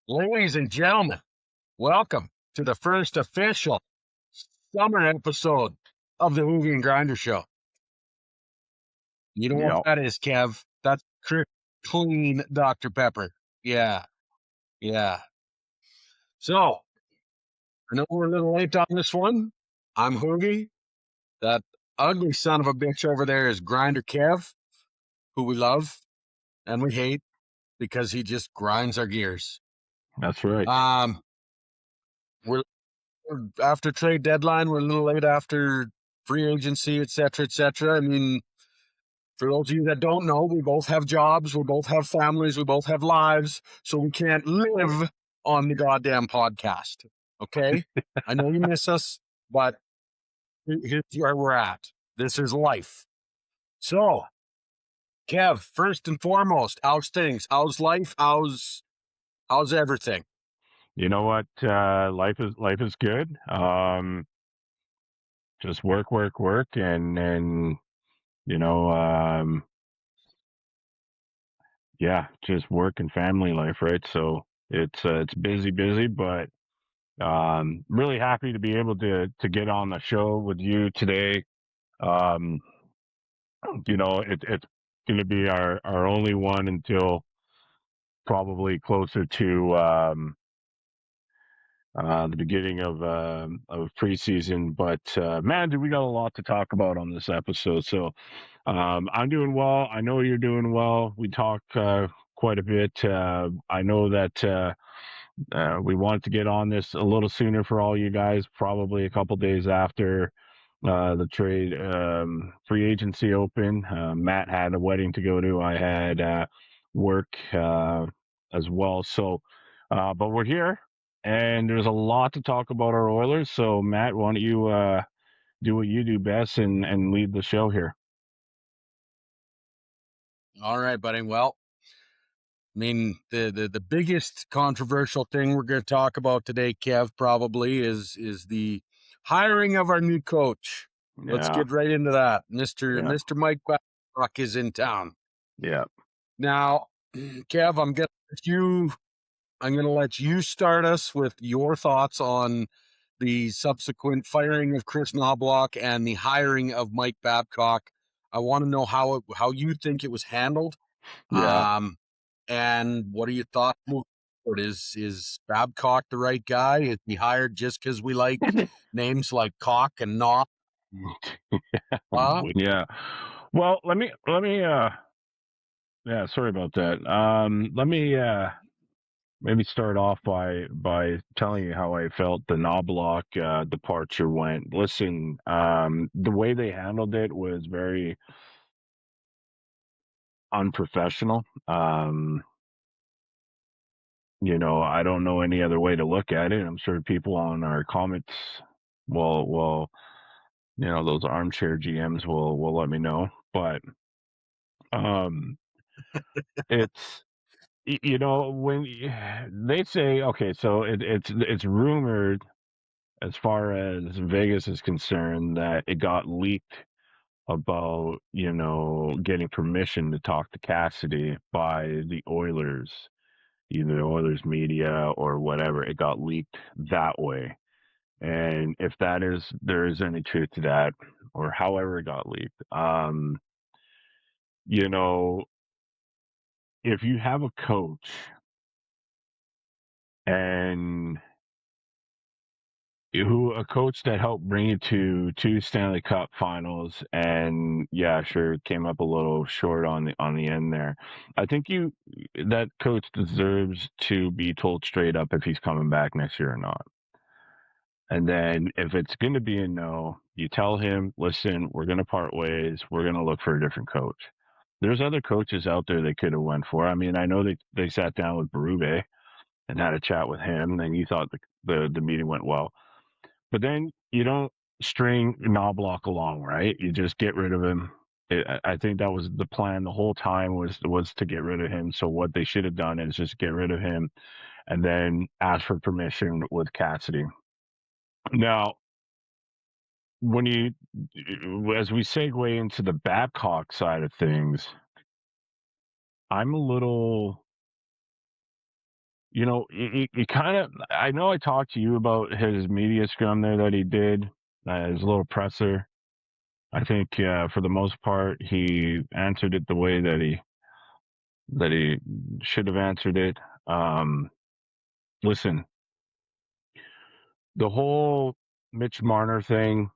Ladies and gentlemen, welcome to the first official summer episode of the Hougie and Grinder Show. You know what Yep. that is, Kev? That's clean Dr. Pepper. Yeah. So, I know we're a little late on this one. I'm Hougie. That ugly son of a bitch over there is Grinder Kev, who we love and we hate because he just grinds our gears. That's right. We're after trade deadline. We're a little late after free agency, et cetera. I mean, for those of you that don't know, we both have jobs, we both have families, we both have lives, so we can't live on the goddamn podcast. Okay? I know you miss us, but here's where we're at. This is life. So, Kev, first and foremost, how's things? How's life? How's everything? You know what? Life is good. Just work, and you know, yeah, just work and family life, right? So it's busy, but really happy to be able to get on the show with you today. Um, it's going to be our only one until probably closer to the beginning of preseason. But man, we got a lot to talk about on this episode. So I'm doing well. I know you're doing well. We talk quite a bit. I know that we wanted to get on this a little sooner for all you guys, probably a couple days after the trade free agency open. Matt had a wedding to go to. I had work as well. So, but we're here, and there's a lot to talk about our Oilers. So, Matt, why don't you do what you do best and lead the show here? All right, buddy. Well, I mean, the biggest controversial thing we're going to talk about today, Kev, probably is the hiring of our new coach. Let's Yeah, get right into that. Mr. yeah, Mr. Mike Babcock is in town. yeah, Now, Kev, I'm gonna let you start us with your thoughts on the subsequent firing of Chris Knobloch and the hiring of Mike Babcock. I want to know how you think it was handled. yeah. And what are your thoughts moving forward? Is Babcock the right guy? Is he hired just because we like names like Cock and Knock? Yeah. Well, let me yeah, sorry about that. Let me maybe start off by telling you how I felt the Knobloch departure went. Listen, the way they handled it was very unprofessional. I don't know any other way to look at it. I'm sure people on our comments will those armchair GMs will let me know. But um, it's when they say, okay, so it's rumored as far as Vegas is concerned that it got leaked about getting permission to talk to Cassidy by the Oilers, either the Oilers media or whatever. It got leaked that way. And if there is any truth to that, or however it got leaked, you know, if you have a coach and a coach that helped bring you to two Stanley Cup finals, and yeah, sure, came up a little short on the end there. I think that coach deserves to be told straight up if he's coming back next year or not. And then if it's going to be a no, you tell him, listen, we're going to part ways. We're going to look for a different coach. There's other coaches out there they could have went for. I mean, I know they sat down with Berube and had a chat with him, and you thought the meeting went well. But then you don't string Knobloch along, right? You just get rid of him. I think that was the plan the whole time was to get rid of him. So what they should have done is just get rid of him and then ask for permission with Cassidy. Now, as we segue into the Babcock side of things, I'm a little, you kind of. I know I talked to you about his media scrum there that he did, his little presser. I think for the most part he answered it the way that he should have answered it. Um, Listen, the whole Mitch Marner thing,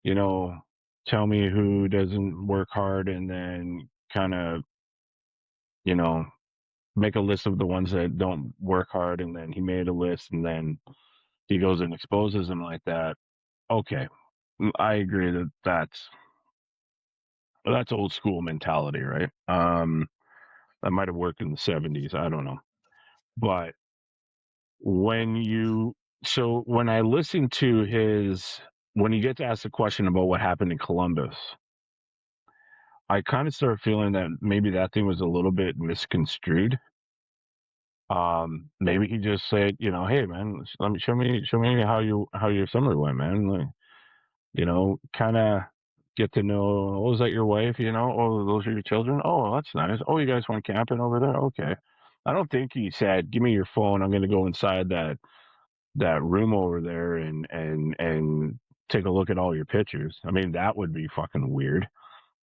you know, tell me who doesn't work hard, and then kind of, you know, make a list of the ones that don't work hard, and then he made a list, and then he goes and exposes them like that. Okay, I agree that that's old school mentality, right? That might have worked in the '70s. I don't know, but when you when I listen to his when you get to ask the question about what happened in Columbus, I kind of start feeling that maybe that thing was a little bit misconstrued. Maybe he just said, hey man, let me show me how your summer went, man. Like, kind of get to know. Oh, is that your wife? Oh, those are your children. Oh, that's nice. Oh, you guys went camping over there. Okay. I don't think he said, "Give me your phone. I'm going to go inside that room over there and take a look at all your pictures." I mean, that would be fucking weird.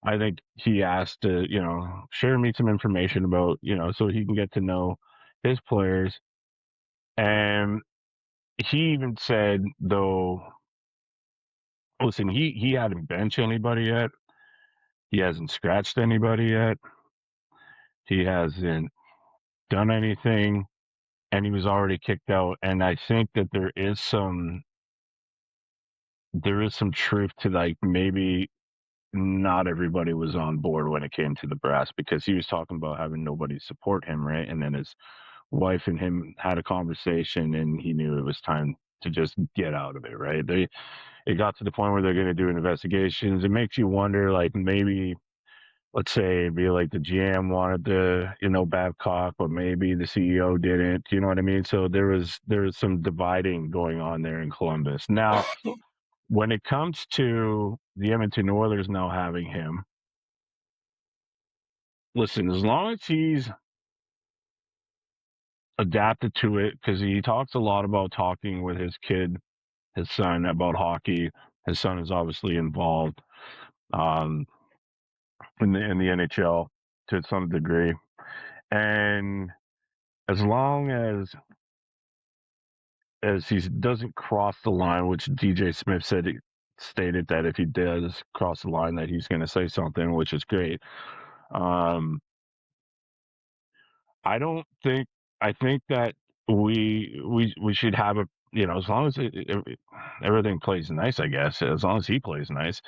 I think he asked to, share me some information about, so he can get to know his players. And he even said, though, listen, he hadn't benched anybody yet. He hasn't scratched anybody yet. He hasn't done anything, and he was already kicked out. And I think that there is some truth to, like, maybe not everybody was on board when it came to the brass, because he was talking about having nobody support him, right? And then his wife and him had a conversation, and he knew it was time to just get out of it, right? It got to the point where they're going to do investigations. It makes you wonder, like, maybe, let's say it'd be like the GM wanted to, Babcock, but maybe the CEO didn't. You know what I mean? So there was some dividing going on there in Columbus. Now, when it comes to the Edmonton Oilers now having him, listen, as long as he's adapted to it, because he talks a lot about talking with his kid, his son, about hockey. His son is obviously involved um, in the NHL to some degree, and as long as he doesn't cross the line, which DJ Smith stated that if he does cross the line, that he's going to say something, which is great. Um, I don't think. I think that we should have a, as long as everything plays nice. I guess as long as he plays nice,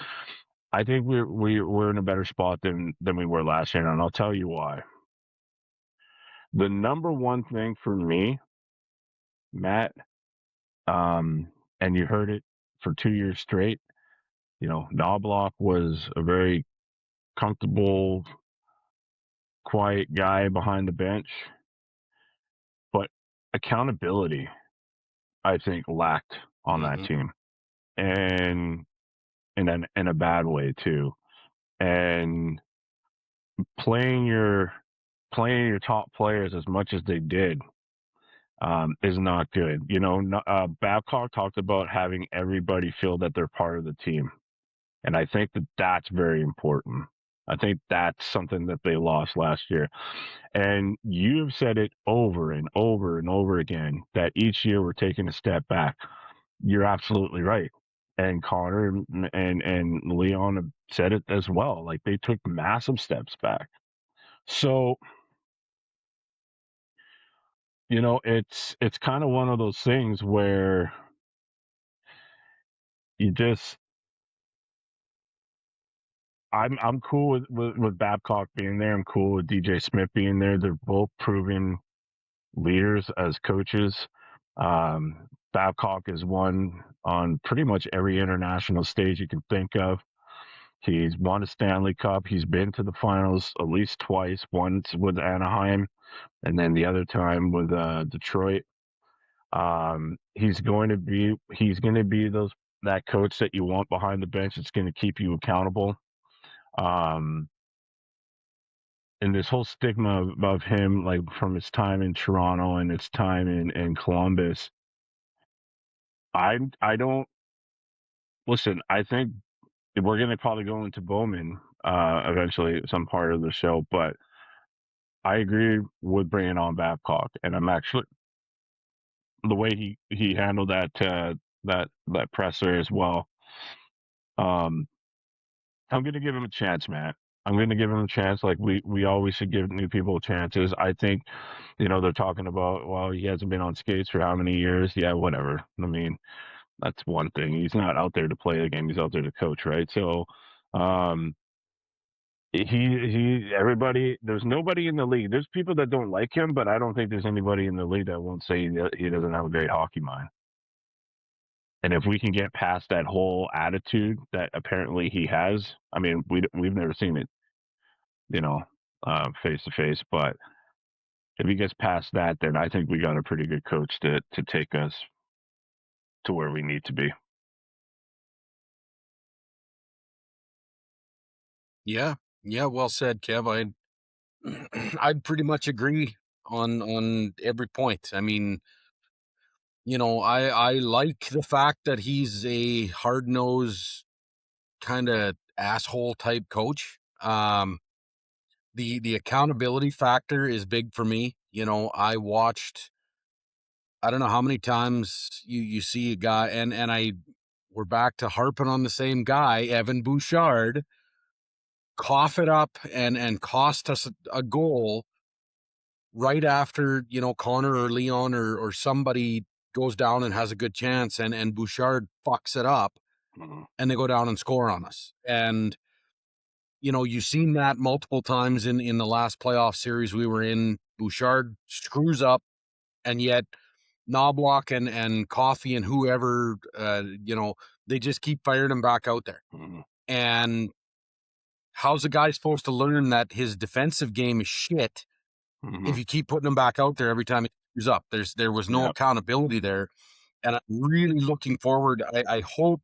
I think we're in a better spot than we were last year, and I'll tell you why. The number one thing for me, Matt, and you heard it for 2 years straight. Knobloch was a very comfortable, quiet guy behind the bench, but accountability, I think, lacked on that Mm-hmm. team, and in a bad way too. And playing your playing your top players as much as they did is not good. Babcock talked about having everybody feel that they're part of the team, and I think that that's very important. I think that's something that they lost last year. And you've said it over and over and over again that each year we're taking a step back. You're absolutely right. And Connor and Leon have said it as well. Like, they took massive steps back. So, it's kind of one of those things where you just I'm cool with Babcock being there. I'm cool with DJ Smith being there. They're both proven leaders as coaches. Babcock has won on pretty much every international stage you can think of. He's won a Stanley Cup. He's been to the finals at least twice, once with Anaheim and then the other time with Detroit. He's going to be that coach that you want behind the bench. It's going to keep you accountable. Um, and this whole stigma of him, like from his time in Toronto and his time in Columbus. I don't listen. I think we're gonna probably go into Bowman eventually, some part of the show, but I agree with bringing on Babcock, and I'm actually the way he handled that presser as well. Um, I'm gonna give him a chance, man. I'm gonna give him a chance. Like we always should give new people chances. I think, they're talking about, well, he hasn't been on skates for how many years? Yeah, whatever. I mean, that's one thing. He's not out there to play the game. He's out there to coach, right? So, um, everybody. There's nobody in the league. There's people that don't like him, but I don't think there's anybody in the league that won't say that he doesn't have a great hockey mind. And if we can get past that whole attitude that apparently he has, I mean, we've never seen it, face to face. But if he gets past that, then I think we got a pretty good coach to take us to where we need to be. Yeah, yeah, well said, Kev. I'd pretty much agree on every point. I mean, I like the fact that he's a hard nosed kind of asshole type coach. The accountability factor is big for me. I watched, I don't know how many times you see a guy, and we're back to harping on the same guy, Evan Bouchard, cough it up and cost us a goal right after, Connor or Leon or somebody goes down and has a good chance, and Bouchard fucks it up, Mhm. and they go down and score on us. And you've seen that multiple times in the last playoff series we were in. Bouchard screws up, and yet Knobloch and Coffee and whoever, they just keep firing him back out there. Mhm. And how's a guy supposed to learn that his defensive game is shit if Mhm. you keep putting him back out there every time he screws up? There was no Yeah. accountability there, and I'm really looking forward. I hope,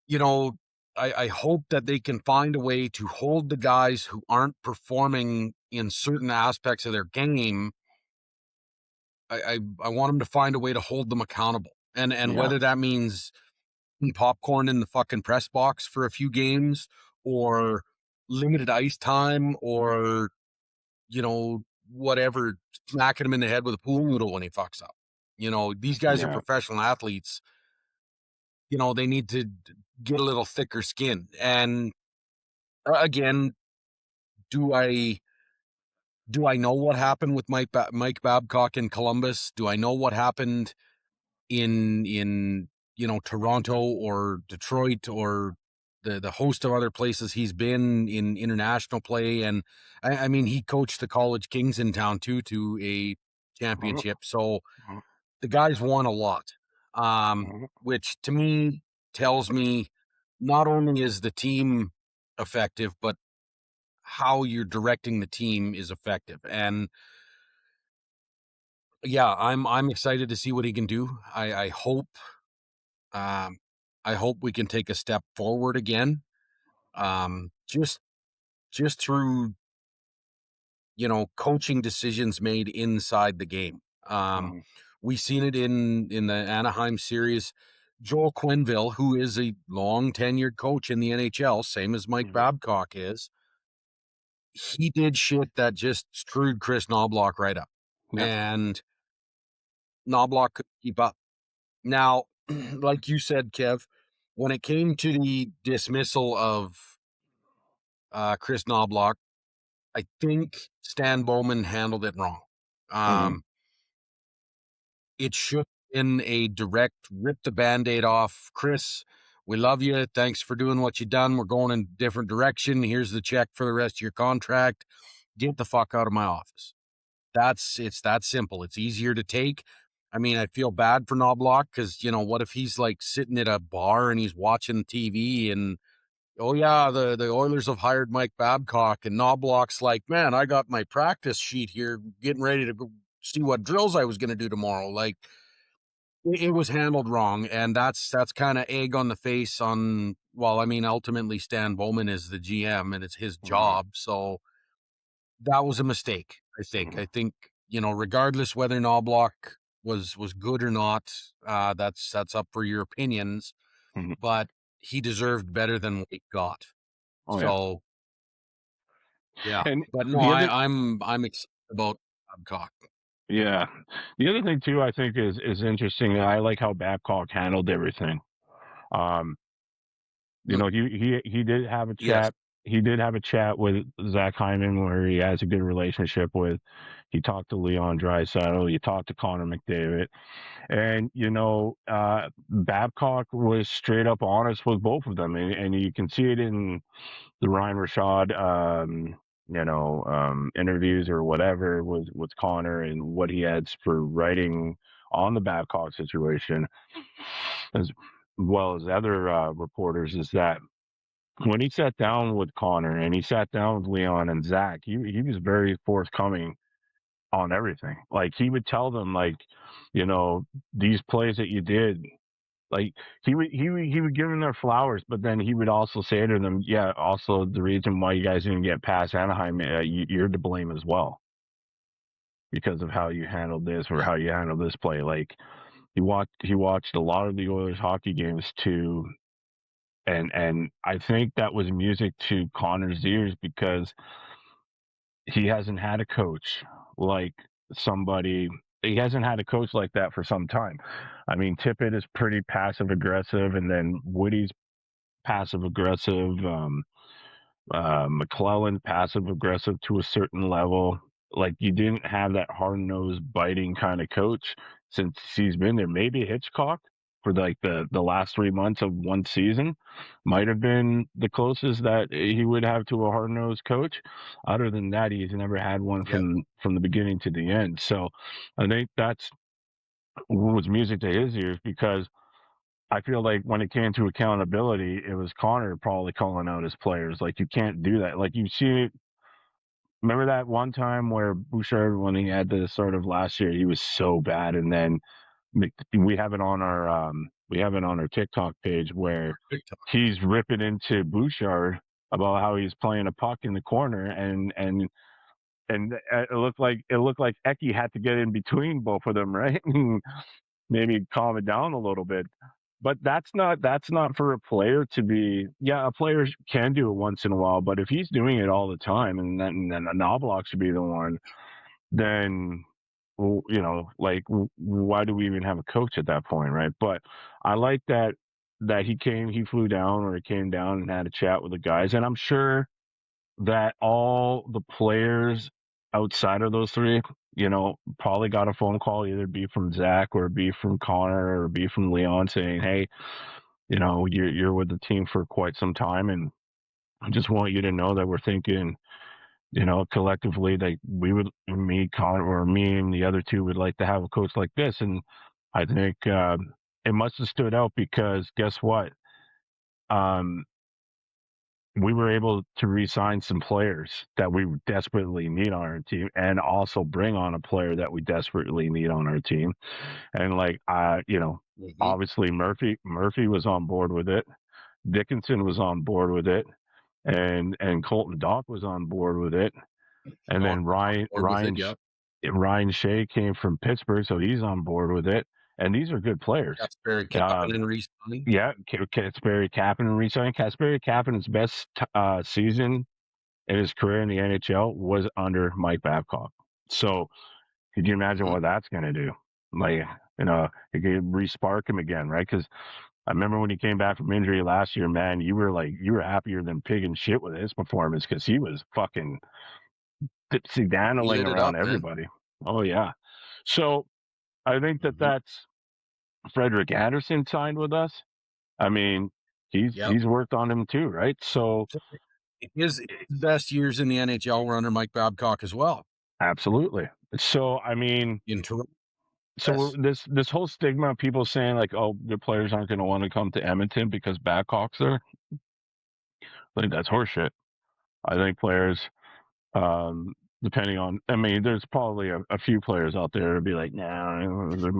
you know, I hope that they can find a way to hold the guys who aren't performing in certain aspects of their game. I want them to find a way to hold them accountable, and Yeah. whether that means popcorn in the fucking press box for a few games, or limited ice time, or whatever, smacking him in the head with a pool noodle when he fucks up. These guys are Yeah. professional athletes. They need to get a little thicker skin. And again, do I know what happened with Mike Babcock in Columbus? Do I know what happened in Toronto or Detroit or the host of other places he's been in international play? And I mean, he coached the College Kings in town too to a Mhm. championship. So Mhm. the guy's won a lot, Mhm. which to me tells me not only is the team effective, but how you're directing the team is effective. And yeah, I'm excited to see what he can do. Um, I hope we can take a step forward again. Just through coaching decisions made inside the game. Um, Mhm. we seen it in the Anaheim series. Joel Quenneville, who is a long tenured coach in the NHL, same as Mike Mhm. Babcock is, he did shit that just screwed Chris Knobloch right up, Yeah. and Knobloch could keep up. Now, like you said, Kev, when it came to the dismissal of Chris Knobloch, I think Stan Bowman handled it wrong. Mhm. Um, it should have been a direct rip the band-aid off. Chris, we love you. Thanks for doing what you done. We're going in a different direction. Here's the check for the rest of your contract. Get the fuck out of my office. It's that simple. It's easier to take. I mean, I feel bad for Knobloch because, what if he's like sitting at a bar and he's watching TV and, oh yeah, the Oilers have hired Mike Babcock, and Knobloch's like, man, I got my practice sheet here, getting ready to go see what drills I was going to do tomorrow. Like, it was handled wrong, and that's kind of egg on the face on. Well, I mean, ultimately, Stan Bowman is the GM, and it's his Mhm. job. So that was a mistake. I think regardless whether Knobloch was good or not, that's up for your opinions. Mhm. But he deserved better than what he got. Oh yeah, So yeah, and but no, the other I'm excited about Babcock. yeah, the other thing too, I think is interesting. I like how Babcock handled everything. Um, Mm, he did have a yes, chat. He did have a chat with Zach Hyman where he has a good relationship with. He talked to Leon Draisaitl. He talked to Connor McDavid, and Babcock was straight up honest with both of them, and you can see it in the Ryan Rashad, interviews or whatever with Connor and what he had for writing on the Babcock situation, as well as other reporters, is that when he sat down with Connor and he sat down with Leon and Zach, he was very forthcoming on everything. Like he would tell them, like, you know, these plays that you did, like he would give them their flowers, but then he would also say to them, yeah, also the reason why you guys didn't get past Anaheim, you're to blame as well because of how you handled this or yeah, how you handled this play. Like he watched a lot of the Oilers hockey games too, and I think that was music to Connor's ears because he hasn't had a coach like somebody he hasn't had a coach like that for some time. I mean, Tippett is pretty passive aggressive, and then Woody's passive aggressive. McClellan passive aggressive to a certain level. Like you didn't have that hard nosed biting kind of coach since he's been there. Maybe Hitchcock for like the last 3 months of one season might have been the closest that he would have to a hard nosed coach. Other than that, he's never had one yeah, from the beginning to the end. So I think that's was music to his ears because I feel like when it came to accountability, it was Connor probably calling out his players. Like you can't do that. Like you see, remember that one time where Bouchard, when he had this sort of last year, he was so bad, and then we have it on our TikTok page where big time. he's ripping into Bouchard about how he's playing a puck in the corner, and it looked like Eki had to get in between both of them, right? Maybe calm it down a little bit. But that's not for a player to be. Yeah, a player can do it once in a while, but if he's doing it all the time, and then a Knobloch should be the one, then well, like why do we even have a coach at that point, right? But I like that he flew down or he came down and had a chat with the guys, and I'm sure that all the players outside of those three, probably got a phone call, either be from Zach or be from Connor or be from Leon saying, "Hey, you're with the team for quite some time, and I just want you to know that we're thinking, collectively, that me, Connor, or me and the other two would like to have a coach like this." And I think it must have stood out because guess what? Um, we were able to re-sign some players that we desperately need on our team, and also bring on a player that we desperately need on our team. And like, Mhm. obviously Murphy was on board with it. Dickinson was on board with it, and Colton Dock was on board with it, and Doc then was on board with it. Yep. Ryan Shea came from Pittsburgh, so he's on board with it. And these are good players. Casper Uh, Kapanen re-signing. yeah, Kasperi Kapanen re-signing. Kasperi Kapanen's best season in his career in the NHL was under Mike Babcock. So could you imagine Mhm. what that's going to do? Like, it could re-spark him again, right? Because I remember when he came back from injury last year, man, you were happier than pig and shit with his performance because he was fucking dipsy He daddling lit it around up, man. everybody. Oh yeah. So I think Mhm. that's Frederick Anderson signed with us. I mean, he's Yep. he's worked on him too, right? So So his best years in the NHL were under Mike Babcock as well absolutely. So I mean, in Toronto. so Yes. this whole stigma of people saying like, oh, the players aren't going to want to come to Edmonton because Babcock's there. I think that's horseshit. I think players, um, depending on, I mean, there's probably a few players out there to be like, nah, they're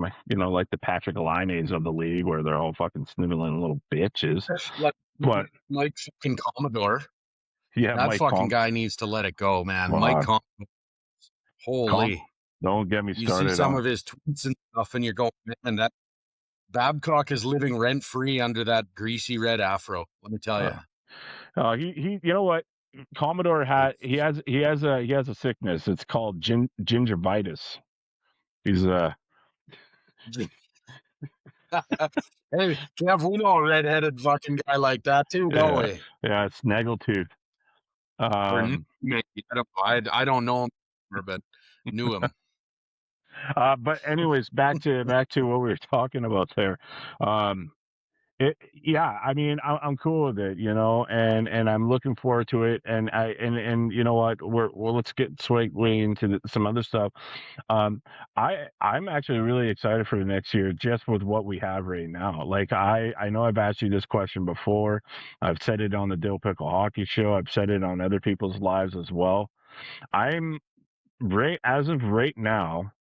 like the Patrick Laines of the league where they're all fucking sniveling little bitches. Like But Mike fucking Commodore. Yeah, That Mike fucking Conk. guy needs to let it go, man. Mike Uh, Con Conk. holy. Don't get me You see started some on. of his tweets and stuff, and you're going, man, that Babcock is living rent free under that greasy red afro. Let me tell you. Uh, he. You know what? Commodore he has a sickness. It's called gingivitis. He's Hey, Kev, we know a redheaded fucking guy like that too, don't yeah, we? yeah, it's snaggletooth. Or knew Um, maybe. I don't know. I don't know him, but knew him. but anyways, back to what we were talking about there. Um, yeah, I mean, I'm cool with it, and I'm looking forward to it. And you know what, well, let's get way into some other stuff. Um, I'm actually really excited for the next year, just with what we have right now. Like I know I've asked you this question before. I've said it on the Dill Pickle Hockey Show. I've said it on other people's lives as well. I'm right as of right now.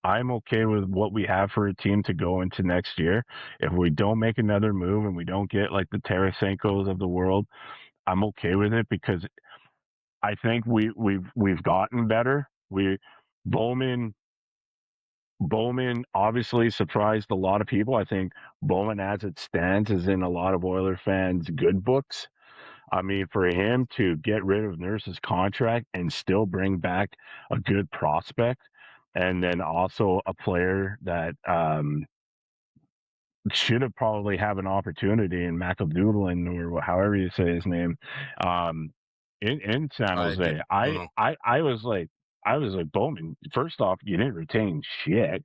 I'm okay with what we have for a team to go into next year. If we don't make another move and we don't get like the Tarasenkos of the world, I'm okay with it because I think we've gotten better. We Bowman Bowman obviously surprised a lot of people. I think Bowman, as it stands, is in a lot of Oiler fans' good books. I mean, for him to get rid of Nurse's contract and still bring back a good prospect, and then also a player that should have probably have an opportunity in McAdoodlin or however you say his name, um, in San I Jose. don't know. I was like Bowman. First off, you didn't retain shit,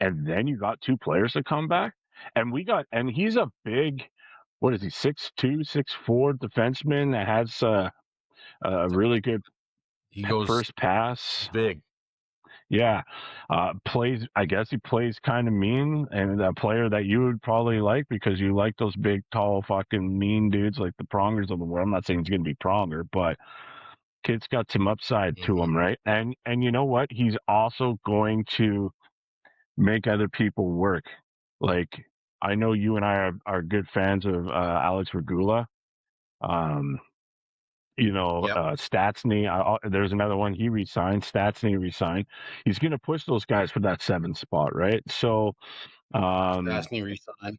and then you got two players to come back, and he's a big. What is he? 6'2", 6'4" defenseman that has a really good He goes first pass. big. Yeah, plays. I guess he plays kind of mean, and a player that you would probably like because you like those big, tall, fucking mean dudes like the Prongers of the world. I'm not saying he's gonna be Pronger, but kid's got some upside to Mhm. him, right? And you know what? He's also going to make other people work. Like I know you and I are good fans of Alex Regula. Um, Yep. Statsny. There's another one. He resigned. Statsny resigned. He's going to push those guys for that seventh spot, right? So um, Ask me resign.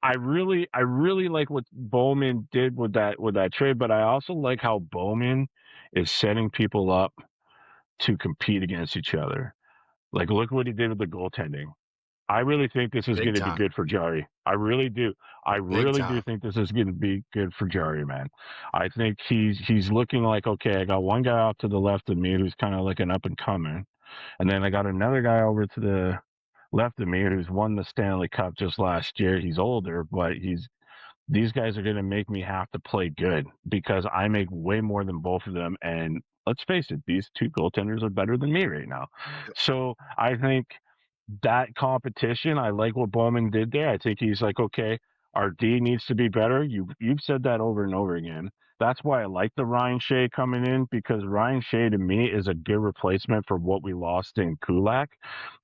I really like what Bowman did with that trade, but I also like how Bowman is setting people up to compete against each other. Like, look what he did with the goaltending. I really think this is Big going to be time. good for Jari. I really do. I Big really do time. think this is going to be good for Jari, man. I think he's looking like, okay, I got one guy off to the left of me who's kind of like an up and coming, and then I got another guy over to the left of me who's won the Stanley Cup just last year. He's older, but these guys are going to make me have to play good because I make way more than both of them. And let's face it, these two goaltenders are better than me right now. Yep. So I think that competition, I like what Bowman did there. I think he's like, okay, our D needs to be better. You've said that over and over again. That's why I like the Ryan Shea coming in because Ryan Shea to me is a good replacement for what we lost in Kulak.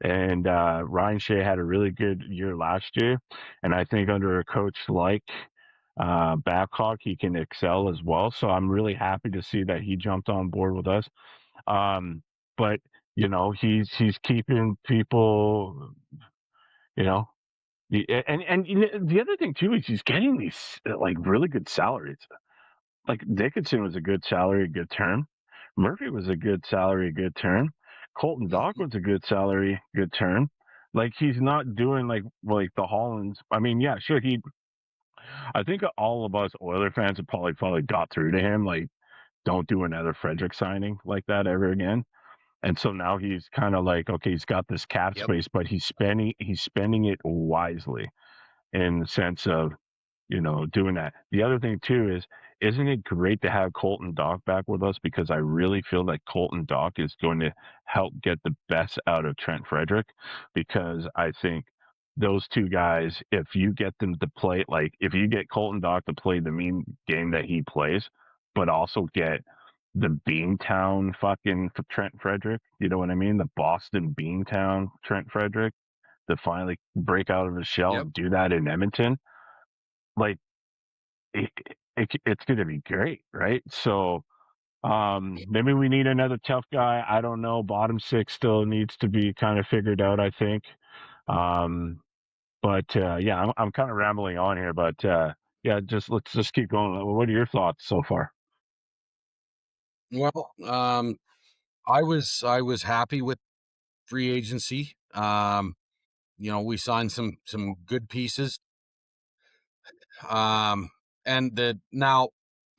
And Ryan Shea had a really good year last year. And I think under a coach like Babcock, he can excel as well. So I'm really happy to see that he jumped on board with us. But he's keeping people, you know, and the other thing too is he's getting these like really good salaries. Like Dickinson was a good salary, a good term. Murphy was a good salary, a good term. Colton Dock Mhm. was a good salary, good term. Like he's not doing like the Hollands. I mean, yeah, sure. I think all of us Oiler fans have probably got through to him. Like, don't do another Frederick signing like that ever again. And so now he's kind of like, okay, he's got this cap Yep. space, but he's spending it wisely in the sense of doing that. The other thing too is, isn't it great to have Colton Dock back with us? Because I really feel that Colton Dock is going to help get the best out of Trent Frederick. Because I think those two guys, if you get them to play, like if you get Colton Dock to play the mean game that he plays, but also get the Beantown fucking Trent Frederick, you know what I mean? The Boston Beantown Trent Frederick to finally break out of his shell Yep. and do that in Edmonton like it's going to be great, right? So maybe we need another tough guy. I don't know. Bottom six still needs to be kind of figured out, I think. Um, but yeah, I'm kind of rambling on here, but yeah, just let's just keep going. What are your thoughts so far? Well, I was happy with free agency. We signed some good pieces. Um, and the now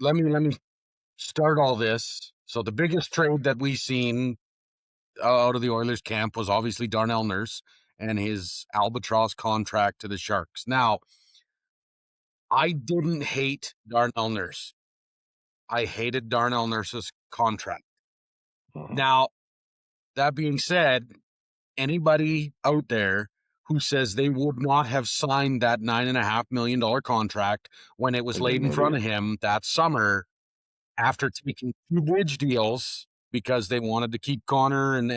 let me start all this. So the biggest trade that we seen out of the Oilers camp was obviously Darnell Nurse and his albatross contract to the Sharks. Now, I didn't hate Darnell Nurse. I hated Darnell Nurse's contract. Mhm. Now, that being said, anybody out there who says they would not have signed that $9.5 million contract when it was Is laid an in front idiot. of him that summer after taking two bridge deals because they wanted to keep Connor and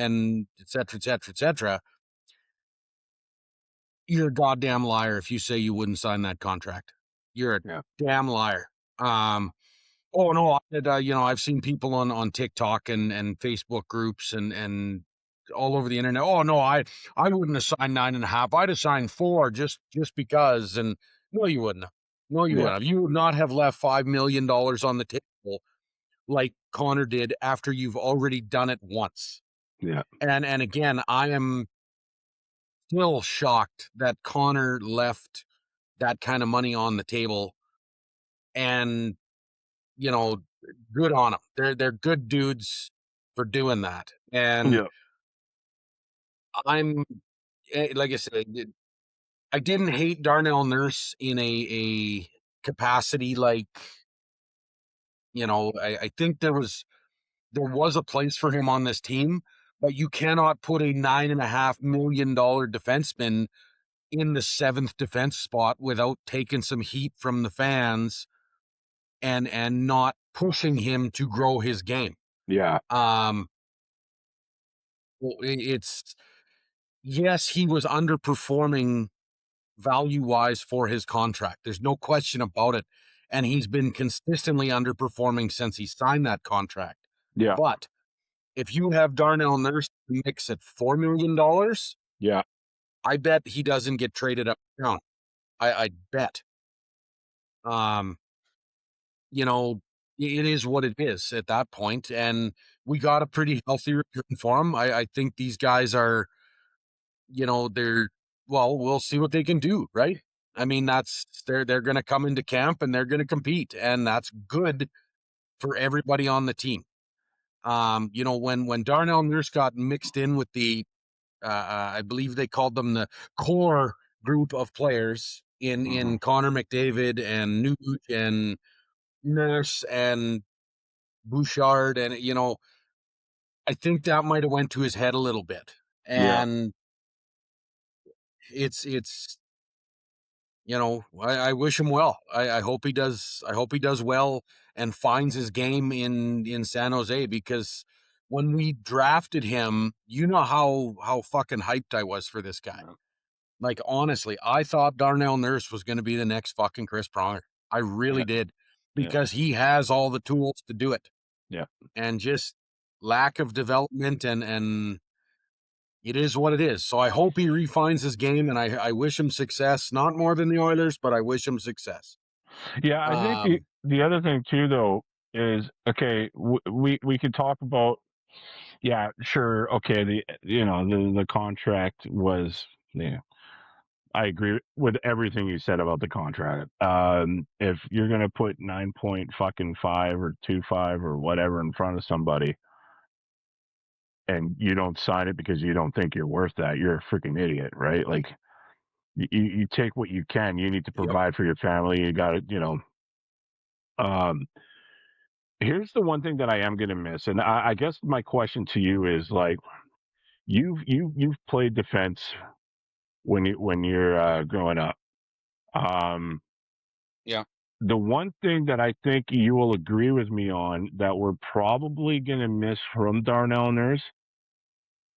et cetera, et cetera, et cetera, you're a goddamn liar if you say you wouldn't sign that contract. You're a Yeah. damn liar. Um, oh no, I've seen people on TikTok and Facebook groups and all over the internet. Oh no, I wouldn't have signed 9.5. I'd have signed 4 just because. And no, you wouldn't have. No, you Yeah. wouldn't have. You would not have left $5 million on the table like Connor did after you've already done it once. Yeah. And again, I am still shocked that Connor left that kind of money on the table. And you know, good on them. They're good dudes for doing that. And Yeah. I'm like I said, I didn't hate Darnell Nurse in a capacity like I think there was a place for him on this team, but you cannot put a $9.5 million defenseman in the seventh defense spot without taking some heat from the fans and not pushing him to grow his game. Yeah. Um, it's yes, he was underperforming value wise for his contract. There's no question about it. And he's been consistently underperforming since he signed that contract. Yeah. But if you have Darnell Nurse mix at $4 million, Yeah. I bet he doesn't get traded up down. I bet. Um, you know, it is what it is at that point, and we got a pretty healthy return for him. I think these guys are, they're well, we'll see what they can do, right? I mean, they're going to come into camp and they're going to compete, and that's good for everybody on the team. When Darnell Nurse got mixed in with I believe they called them the core group of players Hmm. in Connor McDavid and Nuge and Nurse and Bouchard, and I think that might have went to his head a little bit, Yeah. and it's I wish him well. I hope he does. I hope he does well and finds his game in San Jose, because when we drafted him, you know how fucking hyped I was for this guy. Yeah. Like honestly, I thought Darnell Nurse was going to be the next fucking Chris Pronger. I really Yeah. did, Yeah. because he has all the tools to do it, Yeah. and just lack of development and it is what it is. So I hope he refines his game, and I wish him success. Not more than the Oilers, but I wish him success. Yeah, I think Um, the other thing too, though, is okay. We could talk about, yeah, sure, okay. The contract was, yeah. I agree with everything you said about the contract. If you're gonna put 9.5 or 25 or whatever in front of somebody, and you don't sign it because you don't think you're worth that, you're a freaking idiot, right? Like you take what you can. You need to yep. provide for your family. You got to. Um, Here's the one thing that I am going to miss, and I guess my question to you is like you've played defense when you're growing up. Um, Yeah. the one thing that I think you will agree with me on that we're probably going to miss from Darnell Nurse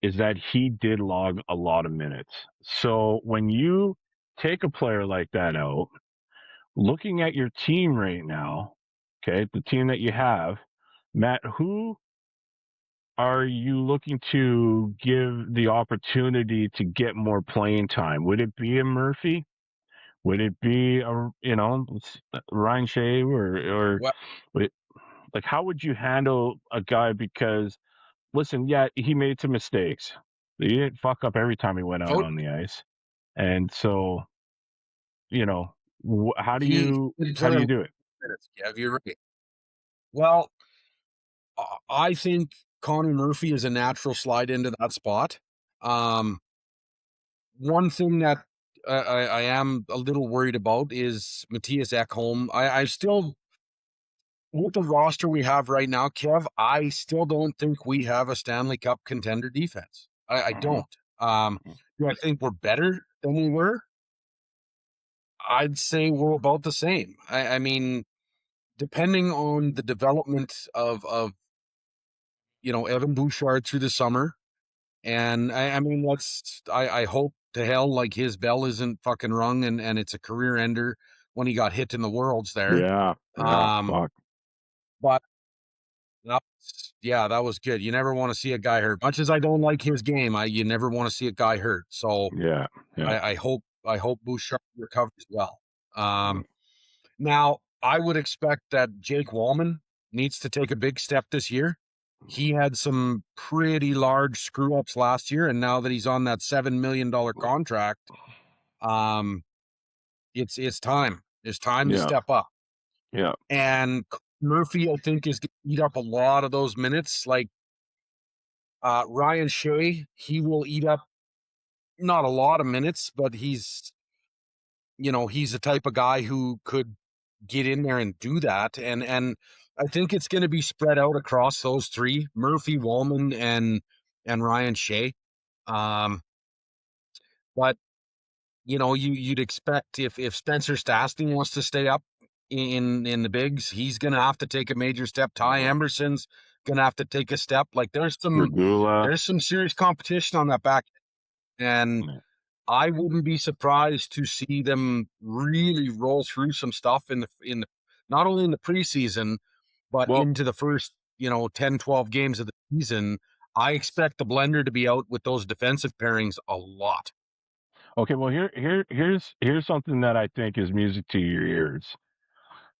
is that he did log a lot of minutes. So when you take a player like that out, looking at your team right now, okay, the team that you have, Matt, who are you looking to give the opportunity to get more playing time? Would it be a Murphy? Would it be a Ryan Shea or Well, would it, like how would you handle a guy? Because listen, yeah, he made some mistakes. He didn't fuck up every time he went out coach, on the ice, and so you know how do he you did how play do a you lot do it? of minutes. Yeah, you're right. Well, I think Connor Murphy is a natural slide into that spot. Um, One thing that I am a little worried about is Matthias Ekholm. I still, with the roster we have right now, Kev, I still don't think we have a Stanley Cup contender defense. I Mhm. don't. Do I think we're better than we were? I'd say we're about the same. I mean, depending on the development of Evan Bouchard through the summer, and I mean, I hope to hell like his bell isn't fucking rung and it's a career ender when he got hit in the Worlds there. Yeah, yeah, Um, fuck, but yeah, that was good. You never want to see a guy hurt. Much as I don't like his game, you never want to see a guy hurt. So yeah, yeah. I hope Bouchard recovers well. Mm. Um, Now, I would expect that Jake Wallman needs to take a big step this year. He had some pretty large screw ups last year, and now that he's on that $7 million contract, um, it's time. It's time to Yeah, step up. yeah. And Murphy, I think, is going to eat up a lot of those minutes. Like Ryan Shea, he will eat up not a lot of minutes, but he's the type of guy who could get in there and do that. And I think it's going to be spread out across those three: Murphy, Wallman, and Ryan Shea. Um, but you'd expect if Spencer Stastny wants to stay up in the bigs, he's going to have to take a major step. Ty Mhm. Emberson's going to have to take a step. Like there's some Regula. there's some serious competition on that back, and Yeah. I wouldn't be surprised to see them really roll through some stuff in the not only in the preseason, but Well, into the first, 10, 12 games of the season. I expect the blender to be out with those defensive pairings a lot. okay. Well, here's something that I think is music to your ears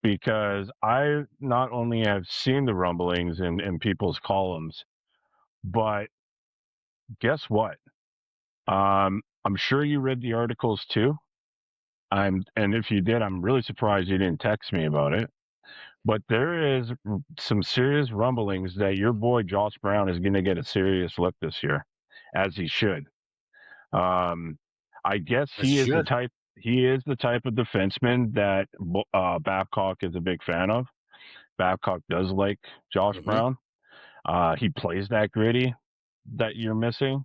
because I not only have seen the rumblings in people's columns, but guess what? I'm sure you read the articles too. And if you did, I'm really surprised you didn't text me about it. But there is some serious rumblings that your boy Josh Brown is going to get a serious look this year, as he should. Um, I guess It should. he is the type of defenseman that Babcock is a big fan of. Babcock does like Josh Hmm. Brown. He plays that gritty that you're missing.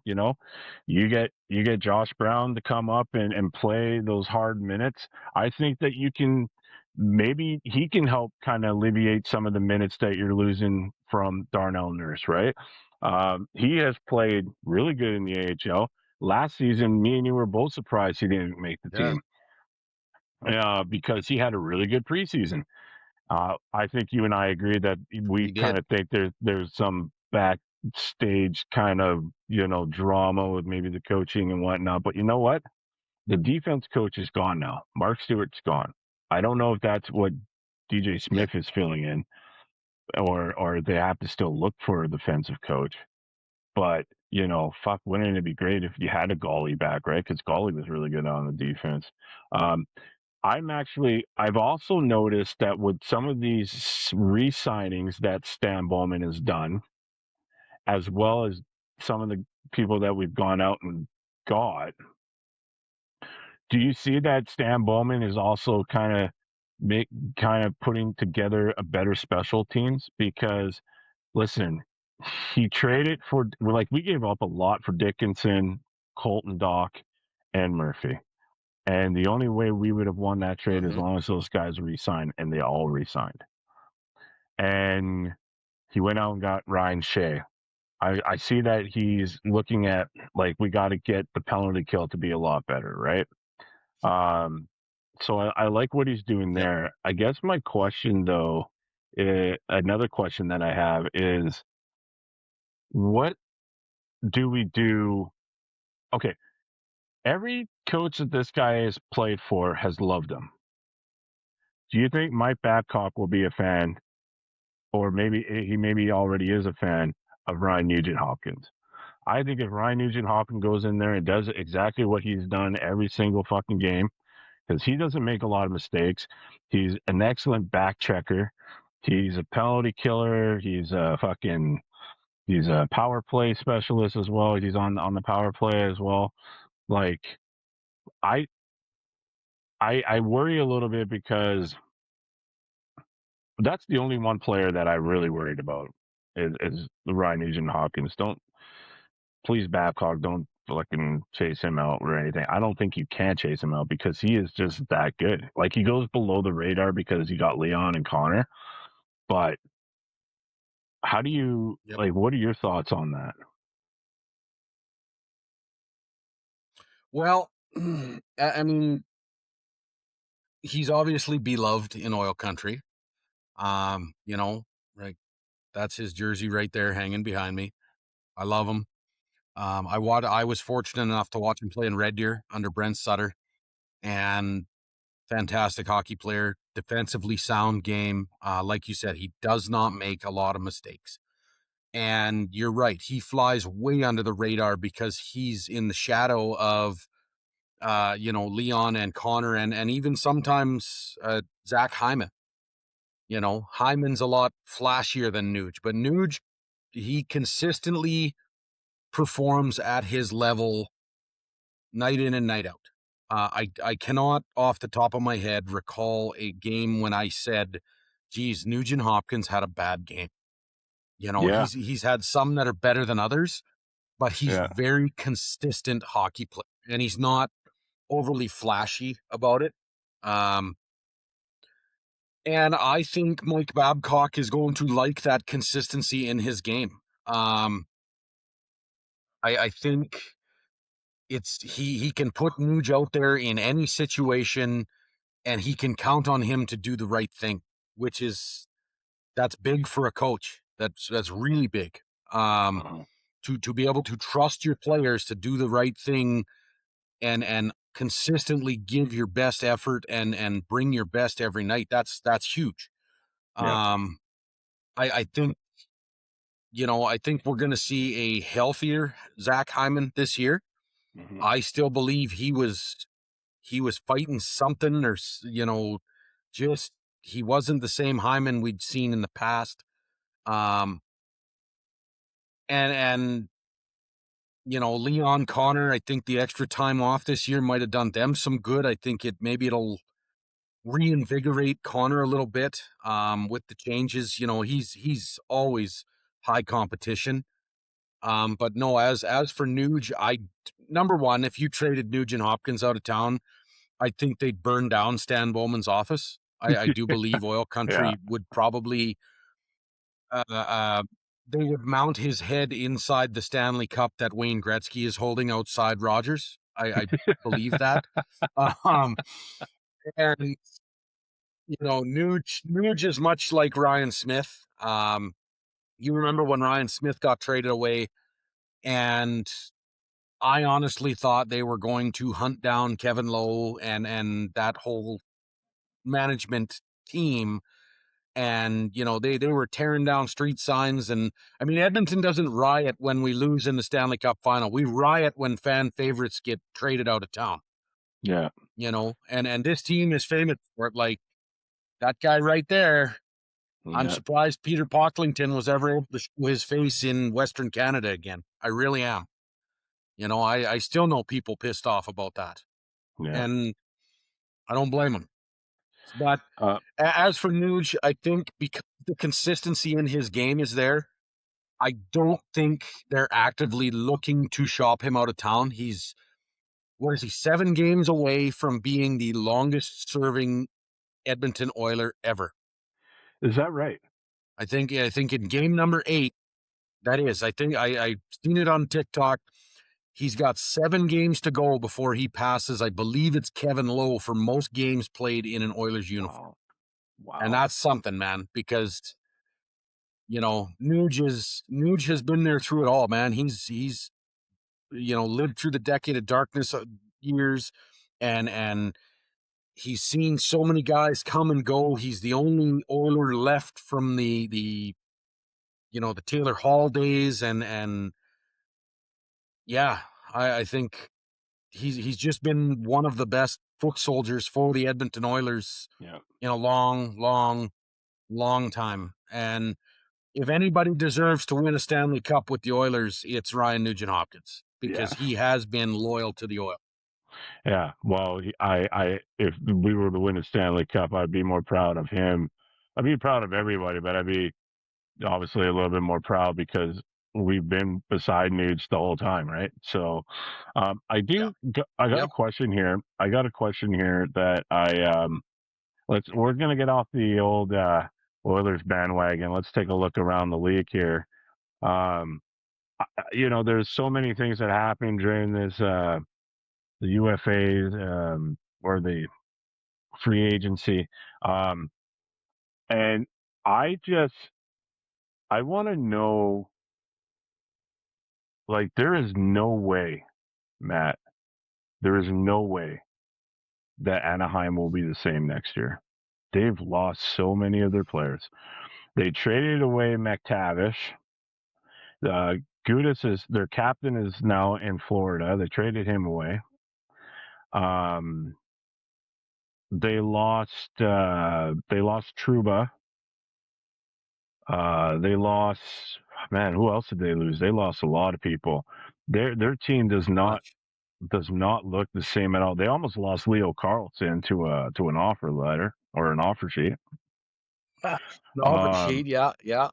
You get Josh Brown to come up and play those hard minutes. I think that you can maybe he can help kind of alleviate some of the minutes that you're losing from Darnell Nurse, right? He has played really good in the AHL. Last season, me and you were both surprised he didn't make the Yeah, team because he had a really good preseason. I think you and I agree that we he kind did. of think there's some backstage kind of drama with maybe the coaching and whatnot. But you know what? The defense coach is gone now. Mark Stewart's gone. I don't know if that's what DJ Yeah, Smith is filling in, or they have to still look for a defensive coach. But fuck, wouldn't it be great if you had a goalie back, right? Because goalie was really good on the defense. Um, I've also noticed that with some of these re-signings that Stan Bowman has done, as well as some of the people that we've gone out and got, do you see that Stan Bowman is also make kind of putting together a better special teams? Because listen, he traded for like we gave up a lot for Dickinson, Colton Dock, and Murphy. And the only way we would have won that trade as hmm, long as those guys re-signed, and they all re-signed. And he went out and got Ryan Shea. I see that he's looking at like we got to get the penalty kill to be a lot better, right? Um, So I like what he's doing Yep. there. I guess my question though, another question that I have is, what do we do? Okay, every coach that this guy has played for has loved him. Do you think Mike Babcock will be a fan, or maybe he maybe already is a fan of Ryan Nugent Hopkins? I think if Ryan Nugent Hopkins goes in there and does exactly what he's done every single fucking game, because he doesn't make a lot of mistakes. He's an excellent back checker. He's a penalty killer. He's a power play specialist as well. He's on the power play as well. Like I I worry a little bit because that's the only one player that I really worried about is Ryan Nugent Hopkins. Don't please Babcock, don't fucking chase him out or anything. I don't think you can chase him out because he is just that good. Like he goes below the radar because you got Leon and Connor. But how do you Yep. like? What are your thoughts on that? Well, I mean, he's obviously beloved in oil country. You know, like that's his jersey right there hanging behind me. I love him. I was fortunate enough to watch him play in Red Deer under Brent Sutter, and fantastic hockey player, defensively sound game. Like you said, he does not make a lot of mistakes. And you're right, he flies way under the radar because he's in the shadow of Leon and Connor and even sometimes Zach Hyman. Hyman's a lot flashier than Nuge, but Nuge, he consistently performs at his level night in and night out. I cannot, off the top of my head, recall a game when I said, "Geez, Nugent Hopkins had a bad game." Yeah, He's had some that are better than others, but he's yeah. very consistent hockey player, and he's not overly flashy about it. Um, and I think Mike Babcock is going to like that consistency in his game. I think he can put Nuge out there in any situation and he can count on him to do the right thing, which is that's big for a coach. That's really big. Uh-huh. To be able to trust your players to do the right thing and consistently give your best effort and bring your best every night. That's huge. Yeah. Um, I think I think we're going to see a healthier Zach Hyman this year. Hmm. I still believe he was fighting something or just he wasn't the same Hyman we'd seen in the past. Um, and Leon Connor, I think the extra time off this year might have done them some good. I think it'll reinvigorate Connor a little bit with the changes. He's always high competition. But no, as for Nuge, number one, if you traded Nuge and Hopkins out of town, I think they'd burn down Stan Bowman's office. I do believe Oil Yeah. Country would probably they would mount his head inside the Stanley Cup that Wayne Gretzky is holding outside Rogers. I believe that. Um, and Nuge is much like Ryan Smith. You remember when Ryan Smith got traded away, and I honestly thought they were going to hunt down Kevin Lowe and that whole management team. And they were tearing down street signs. And I mean, Edmonton doesn't riot when we lose in the Stanley Cup final. We riot when fan favorites get traded out of town. Yeah. And this team is famous for it. Like that guy right there. I'm Yeah. surprised Peter Pocklington was ever able to show his face in Western Canada again. I really am. I still know people pissed off about that, Yeah. and I don't blame them. But Uh, as for Nuge, I think because the consistency in his game is there, I don't think they're actively looking to shop him out of town. What is he, 7 games away from being the longest serving Edmonton Oiler ever. is that right? I think in game number 8, that is. I think I've seen it on TikTok. He's got 7 games to go before he passes, I believe it's Kevin Lowe for most games played in an Oilers uniform. Wow. And Wow. that's something, man, because Nuge has been there through it all, man. He's lived through the decade of darkness years, and he's seen so many guys come and go. He's the only Oiler left from the Taylor Hall days, and yeah, I think he's just been one of the best foot soldiers for the Edmonton Oilers Yeah. in a long, long, long time. And if anybody deserves to win a Stanley Cup with the Oilers, it's Ryan Nugent-Hopkins Yeah. because he has been loyal to the Oil. Yeah. Well, if we were to win a Stanley Cup, I'd be more proud of him. I'd be proud of everybody, but I'd be obviously a little bit more proud because we've been beside Nudes the whole time, right? So, Yeah. I got a Yep. question here. I got a question here that we're gonna get off the old Oilers bandwagon. Let's take a look around the league here. Um, there's so many things that happened during this the UFAs or the free agency, um, and I just I want to know, like, there is no way, Matt, there is no way that Anaheim will be the same next year. They've lost so many of their players. They traded away McTavish. Uh, their captain is now in Florida. They traded him away. Um, they lost Truba. They lost, man, who else did they lose? They lost a lot of people. Their team Much. does not look the same at all. They almost lost Leo Carlson to an offer letter or an offer sheet. No, but Um, sheet, yeah, yeah.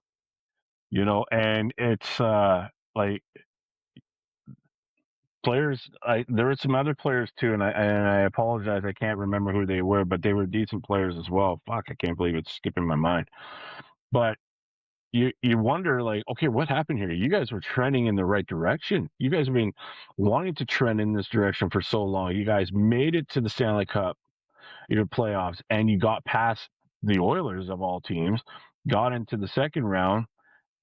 and it's like players. There were some other players too, and I apologize, I can't remember who they were, but they were decent players as well. Fuck, I can't believe it's skipping my mind. But you wonder, like, okay, what happened here? You guys were trending in the right direction. You guys have been wanting to trend in this direction for so long. You guys made it to the Stanley Cup, your playoffs, and you got past the Oilers of all teams, got into the second round,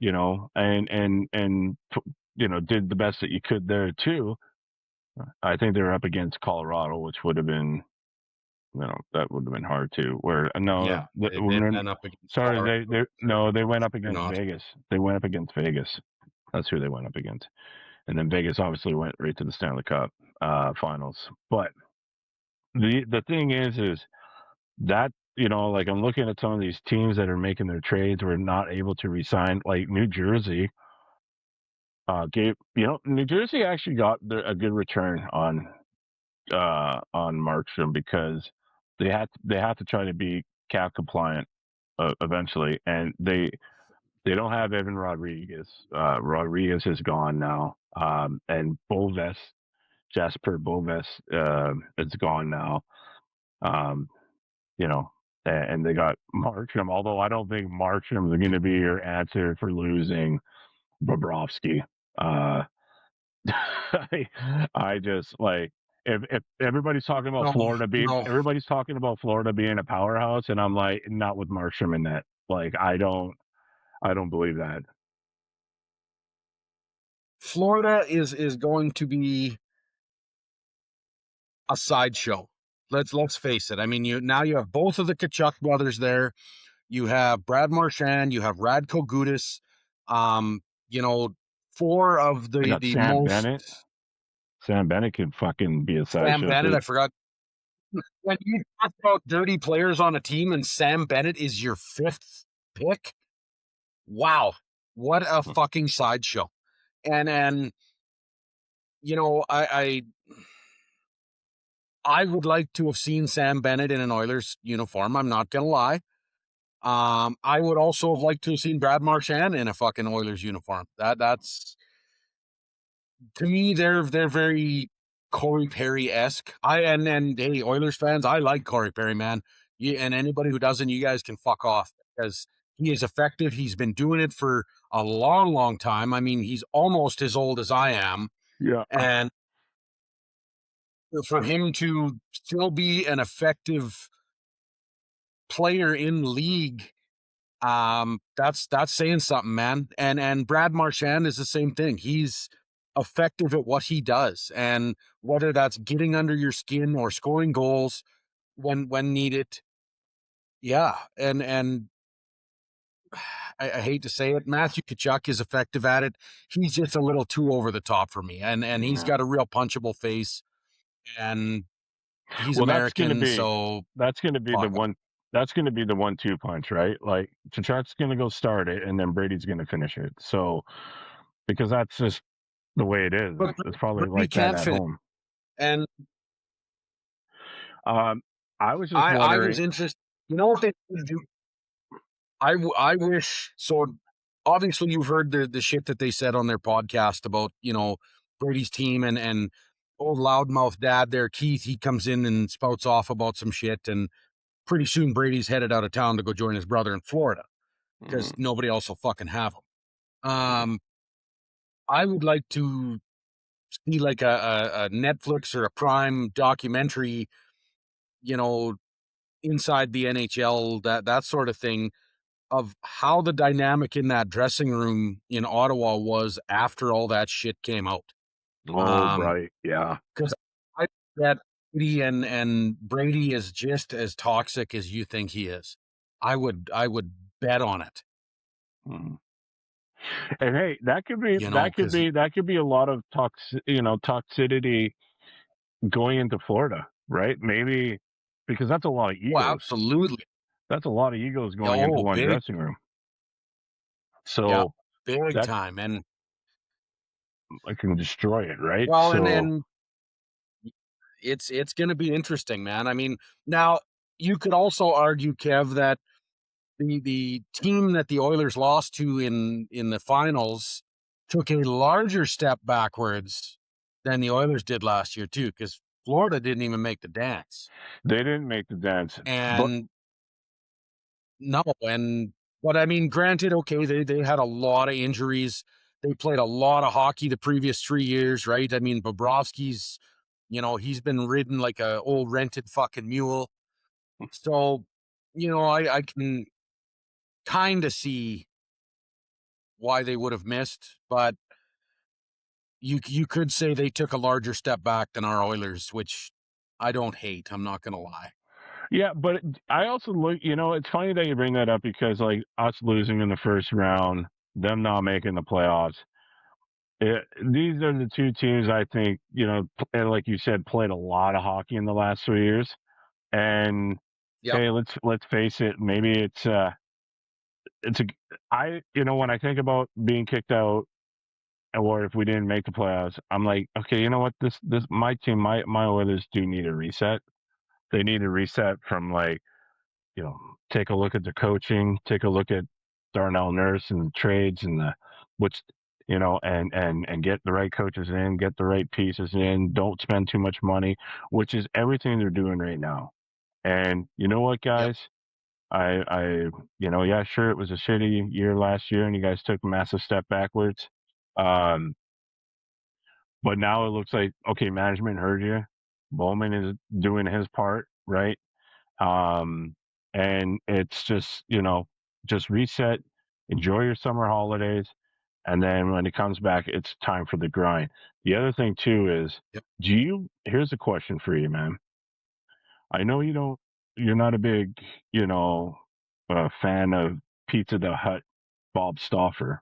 and did the best that you could there too. I think they were up against Colorado, which would have been, that would have been hard too. Where no, Yeah, they've been up against sorry, Colorado they for no, they went up sure against not. Vegas. They went up against Vegas. That's who they went up against, and then Vegas obviously went right to the Stanley Cup finals. But the thing is that, like, I'm looking at some of these teams that are making their trades were not able to resign. Like New Jersey New Jersey actually got a good return on Markstrom because they have to try to be cap compliant eventually, and they don't have Evan Rodriguez. Rodriguez is gone now, and Boves, Jasper Boves, is gone now. Um, you know, and they got Markstrom. Although I don't think Markstrom is going to be your answer for losing Bobrovsky. Uh, I just, like, if everybody's talking about No, no. Florida being a powerhouse, and I'm like, not with Markstrom in that. Like, I don't believe that. Florida is going to be a sideshow. Let's face it. I mean, you have both of the Kachuk brothers there. You have Brad Marchand. You have Radko Gudas. You know, four of I got the most. Sam Bennett could fucking be a Sam sideshow Bennett. too. I forgot. When you talk about dirty players on a team, and Sam Bennett is your fifth pick. Wow, what a fucking sideshow! And I would like to have seen Sam Bennett in an Oilers uniform. I'm not gonna lie. I would also have liked to have seen Brad Marchand in a fucking Oilers uniform. That's to me, they're very Corey Perry esque. And hey, Oilers fans, I like Corey Perry, man. And anybody who doesn't, you guys can fuck off because he is effective. He's been doing it for a long, long time. I mean, he's almost as old as I am, Yeah. And for him to still be an effective player in league, that's saying something, man. And Brad Marchand is the same thing. He's effective at what he does, and whether that's getting under your skin or scoring goals when needed. Yeah, and I hate to say it, Matthew Kachuk is effective at it. He's just a little too over the top for me, and he's Yeah. got a real punchable face, and he's Well, American, so that's gonna be the fuck him. one that's gonna be the 1-2 punch, right? Like Tkachuk's gonna go start it, and then Brady's gonna finish it. So because that's just the way it is. But It's probably Brady like that can't at finish, home. and Um, I was just I was wondering. interested. You know what they should do? I wish so. Obviously, you've heard the shit that they said on their podcast about Brady's team and old loudmouth dad there, Keith. He comes in and spouts off about some shit, and pretty soon Brady's headed out of town to go join his brother in Florida because Mm, nobody else will fucking have him. mm. I would like to see like a Netflix or a Prime documentary, you know, inside the NHL, that sort of thing, of how the dynamic in that dressing room in Ottawa was after all that shit came out. Oh, right. Yeah. Because I think that Brady is just as toxic as you think he is. I would bet on it. Mm. And hey, that could be Because a lot of toxicity going into Florida, right? Maybe because that's a lot of egos. absolutely, That's a lot of egos going into oh, one big, dressing room. yeah, So big that time, and I can destroy it, right? well, and So and it's going to be interesting, man. I mean, now you could also argue, Kev, that the team that the Oilers lost to in the finals took a larger step backwards than the Oilers did last year too, because Florida didn't even make the dance. they didn't make the dance, but And no, and but I mean, granted, okay, they had a lot of injuries. They played a lot of hockey the previous 3 years, right? I mean, Bobrovsky's, he's been ridden like a old rented fucking mule. So, I can kind of see why they would have missed, but you could say they took a larger step back than our Oilers, which I don't hate. I'm not gonna lie. yeah, but I also look. It's funny that you bring that up because like us losing in the first round, them not making the playoffs. These are the two teams I think like you said, played a lot of hockey in the last 3 years. And Yep, hey, let's face it, maybe it's a when I think about being kicked out or if we didn't make the playoffs, I'm like, okay, you know what, this my team, my Oilers do need a reset. They need a reset from like, you know, take a look at the coaching, take a look at Darnell Nurse and the trades and the which and get the right coaches in, get the right pieces in, don't spend too much money, which is everything they're doing right now. And you know what, yep, guys? I yeah, sure, it was a shitty year last year, and you guys took a massive step backwards. Um, but now it looks like okay, management heard you. Bowman is doing his part, right? Um, and it's just just reset, enjoy your summer holidays, and then when it comes back, it's time for the grind. The other thing too is, yep. here's a question for you, man. I know you're not a big, you know, fan of Pizza the Hut, Bob Stauffer,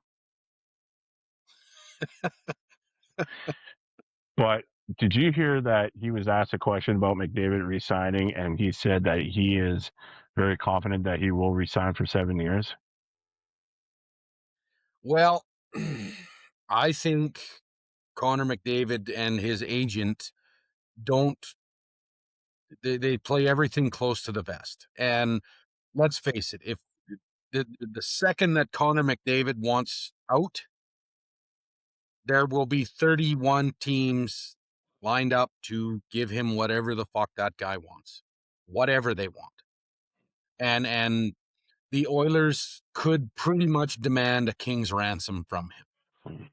but did you hear that he was asked a question about McDavid resigning, and he said that he is very confident that he will resign for 7 years? Well, I think Connor McDavid and his agent don't. They play everything close to the vest, and let's face it, if the second that Connor McDavid wants out, there will be 31 teams lined up to give him whatever the fuck that guy wants, whatever they want. And the Oilers could pretty much demand a king's ransom from him Hmm.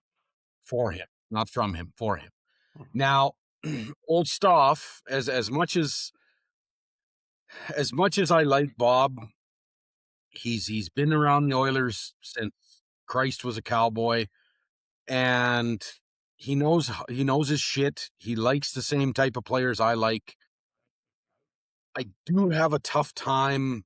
for him. not from him, for him. Now, old Stoff, as much as I like Bob, he's been around the Oilers since Christ was a cowboy, and he knows his shit. He likes the same type of players I like. I do have a tough time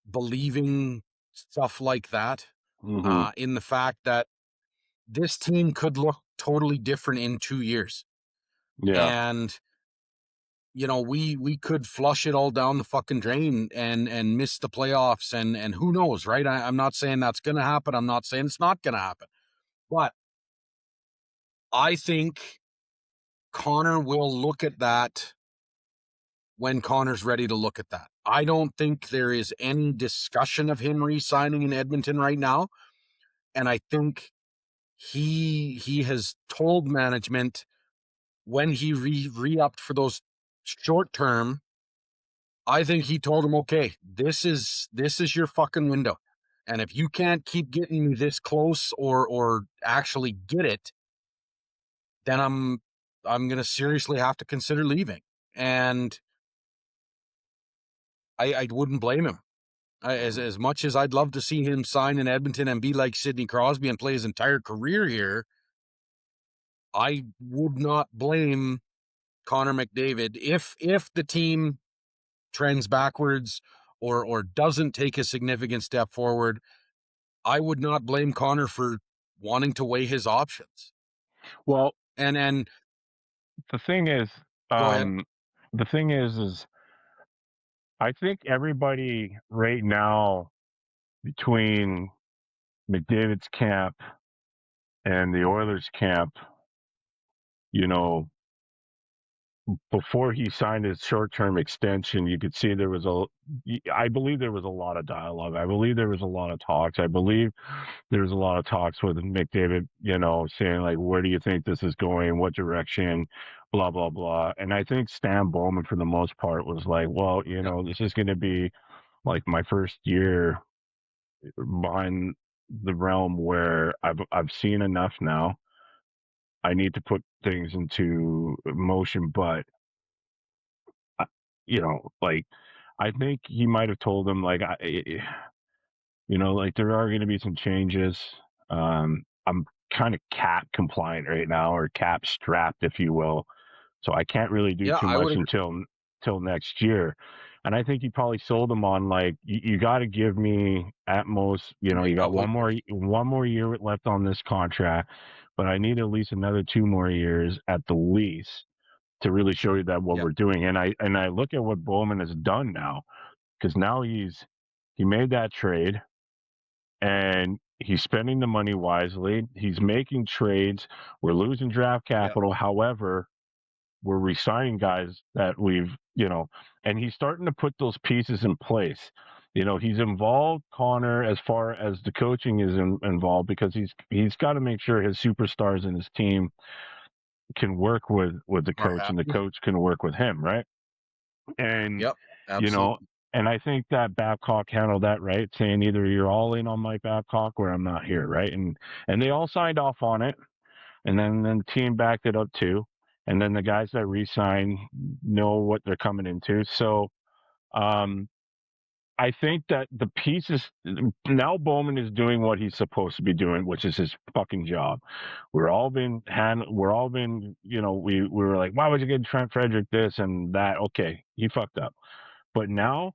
believing stuff like that, Mm-hmm. in the fact that this team could look totally different in 2 years. Yeah. And we could flush it all down the fucking drain and miss the playoffs, and who knows, right? I'm not saying that's going to happen. I'm not saying it's not going to happen. But I think Connor will look at that when Connor's ready to look at that. I don't think there is any discussion of him re-signing in Edmonton right now. And I think he has told management when he re-upped for those short term, I think he told him, okay, this is your fucking window. And if you can't keep getting me this close or actually get it, then I'm gonna seriously have to consider leaving. And I wouldn't blame him. As much as I'd love to see him sign in Edmonton and be like Sidney Crosby and play his entire career here, I would not blame Connor McDavid if the team trends backwards or doesn't take a significant step forward. I would not blame Connor for wanting to weigh his options. Well, And the thing is, go ahead. um, is I think everybody right now between McDavid's camp and the Oilers camp, you know, before he signed his short-term extension, you could see I believe there was a lot of dialogue. I believe there was a lot of talks. I believe there was a lot of talks with McDavid, saying like, where do you think this is going? What direction? Blah, blah, blah. And I think Stan Bowman, for the most part, was like, well, Yep. this is going to be like my first year behind the realm where I've seen enough now. I need to put things into motion, but I- like I think he might have told him like like there are going to be some changes. I'm kind of cap compliant right now, or cap strapped, if you will. So I can't really do Yeah, too I would much agree. until next year. And I think he probably sold him on like you got to give me at most, To you make got up with. one more year left on this contract, but I need at least another 2 more years at the least to really show you that what Yep. we're doing. And I look at what Bowman has done now, because now he made that trade and he's spending the money wisely. He's making trades. We're losing draft Yep. capital. However, we're resigning guys that and he's starting to put those pieces in place. He's involved Connor as far as the coaching is involved, because he's got to make sure his superstars in his team can work with the Are coach, and the happy. coach can work with him, right? And Yep. you know, Absolutely. and I think that Babcock handled that right, saying either you're all in on Mike Babcock or I'm not here, right? And they all signed off on it, and then the team backed it up too. And then the guys that re-sign know what they're coming into. So um, I think that the pieces now, Bowman is doing what he's supposed to be doing, which is his fucking job. We're all been, we were like, why would you get Trent Frederick this and that? Okay, he fucked up. But now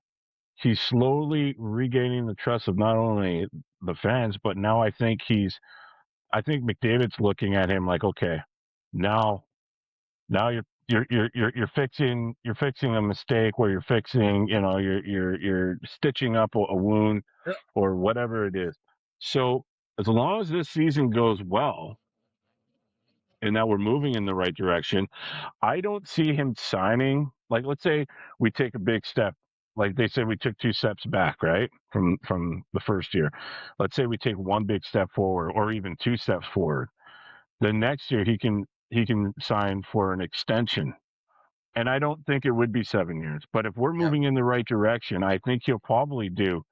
he's slowly regaining the trust of not only the fans, but now I think McDavid's looking at him like, okay, now now you're fixing a mistake, where you're fixing, you're stitching up a wound Yep. or whatever it is. So as long as this season goes well and that we're moving in the right direction, I don't see him signing. Like, let's say we take a big step. Like they said, we took 2 steps back, right, from the first year. Let's say we take one big step forward, or even 2 steps forward. The next year he can sign for an extension, and I don't think it would be 7 years. But if we're Yep. moving in the right direction, I think he'll probably do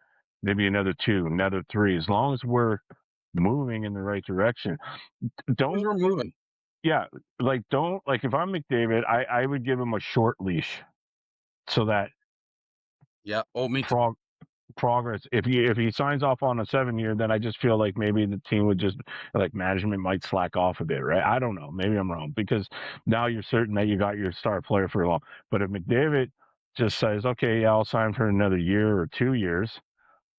maybe another 2, another 3, as long as we're moving in the right direction. Things Don't were moving. yeah, like don't like if I'm McDavid, I would give him a short leash so that Yeah. Oh, me too. prog- progress. If he signs off on a 7 year, then I just feel like maybe the team would just like management might slack off a bit, right? I don't know. Maybe I'm wrong because now you're certain that you got your star player for long. But if McDavid just says, okay, yeah, I'll sign for another year or 2 years,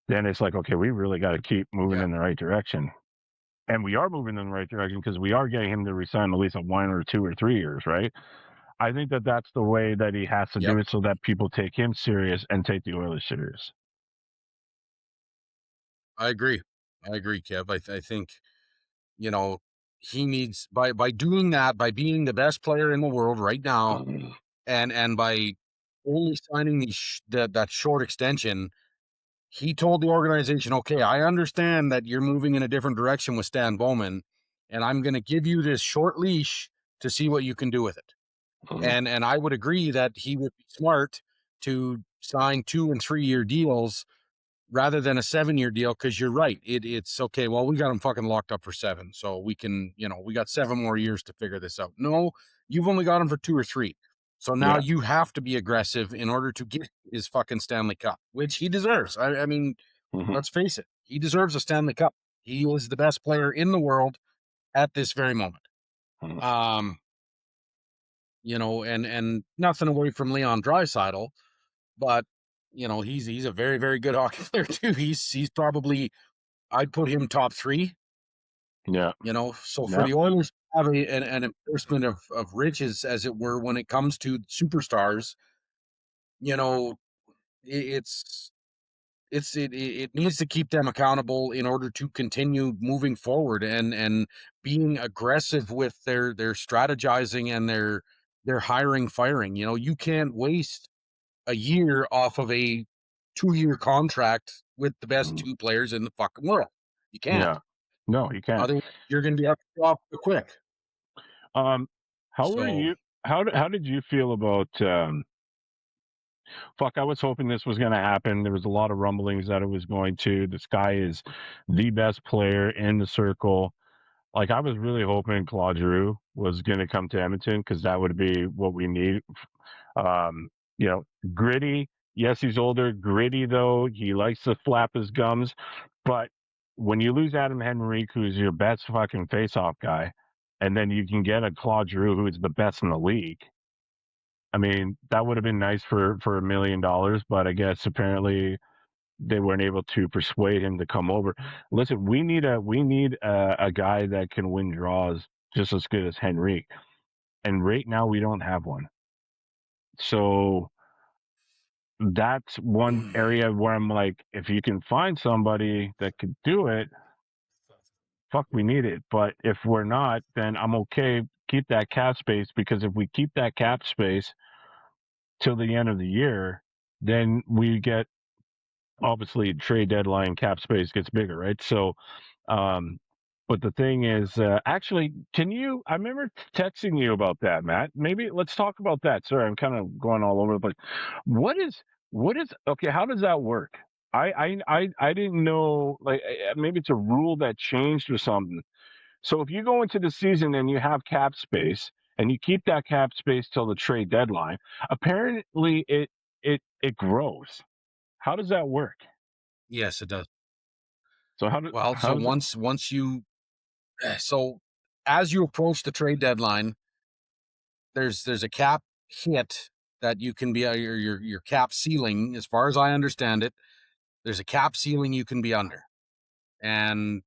then it's like, okay, we really got to keep moving Yeah. in the right direction. And we are moving in the right direction because we are getting him to resign at least a 1 or 2 or 3 years, right? I think that that's the way that he has to do Yep. it so that people take him serious and take the Oilers serious. I agree. I agree, Kev. I think, you know, he needs by doing that, by being the best player in the world right now, and by only signing that short extension, he told the organization, okay, I understand that you're moving in a different direction with Stan Bowman, and I'm going to give you this short leash to see what you can do with it. And I would agree that he would be smart to sign 2 and 3 year deals rather than a 7 year deal, because you're right. It's okay. Well, we got him fucking locked up for 7, so we can, we got 7 more years to figure this out. No, you've only got him for 2 or 3. So now Yeah. you have to be aggressive in order to get his fucking Stanley Cup, which he deserves. I mean, Mhm. let's face it, he deserves a Stanley Cup. He was the best player in the world at this very moment. Mhm. Um, and nothing away from Leon Draisaitl, but he's a very, very good hockey player too. He's probably, I'd put him top 3. Yeah. So for Yeah. the Oilers to have an embarrassment of riches, as it were, when it comes to superstars, you know, it's it needs to keep them accountable in order to continue moving forward and being aggressive with their strategizing and their hiring firing. You can't waste a year off of a 2 year contract with the best Mhm. 2 players in the fucking world. You can't. Yeah. No, you can't. Otherwise, you're going to be up off quick. Um, how were So you? How did you feel about? Fuck, I was hoping this was going to happen. There was a lot of rumblings that it was going to. This guy is the best player in the circle. Like I was really hoping Claude Giroux was going to come to Edmonton because that would be what we need. Um, you know, gritty. Yes, he's older. Gritty though. He likes to flap his gums. But when you lose Adam Henrique, who's your best fucking face-off guy, and then you can get a Claude Giroux who is the best in the league. I mean, that would have been nice for $1 million, but I guess apparently they weren't able to persuade him to come over. Listen, we need a guy that can win draws just as good as Henrique, and right now we don't have one. So that's one area where I'm like, if you can find somebody that could do it, fuck, we need it. But if we're not, then I'm okay. Keep that cap space because if we keep that cap space till the end of the year, then we get obviously trade deadline cap space gets bigger, right? So, um, but the thing is, actually, can you? I remember texting you about that, Matt. Maybe let's talk about that. Sorry, I'm kind of going all over, but what is okay? How does that work? I didn't know. Like maybe it's a rule that changed or something. So if you go into the season and you have cap space and you keep that cap space till the trade deadline, apparently it grows. How does that work? yes, it does. So Well, so how does it? once you so as you approach the trade deadline, there's a cap hit that you can be your cap ceiling, as far as I understand it. There's a cap ceiling you can be under, and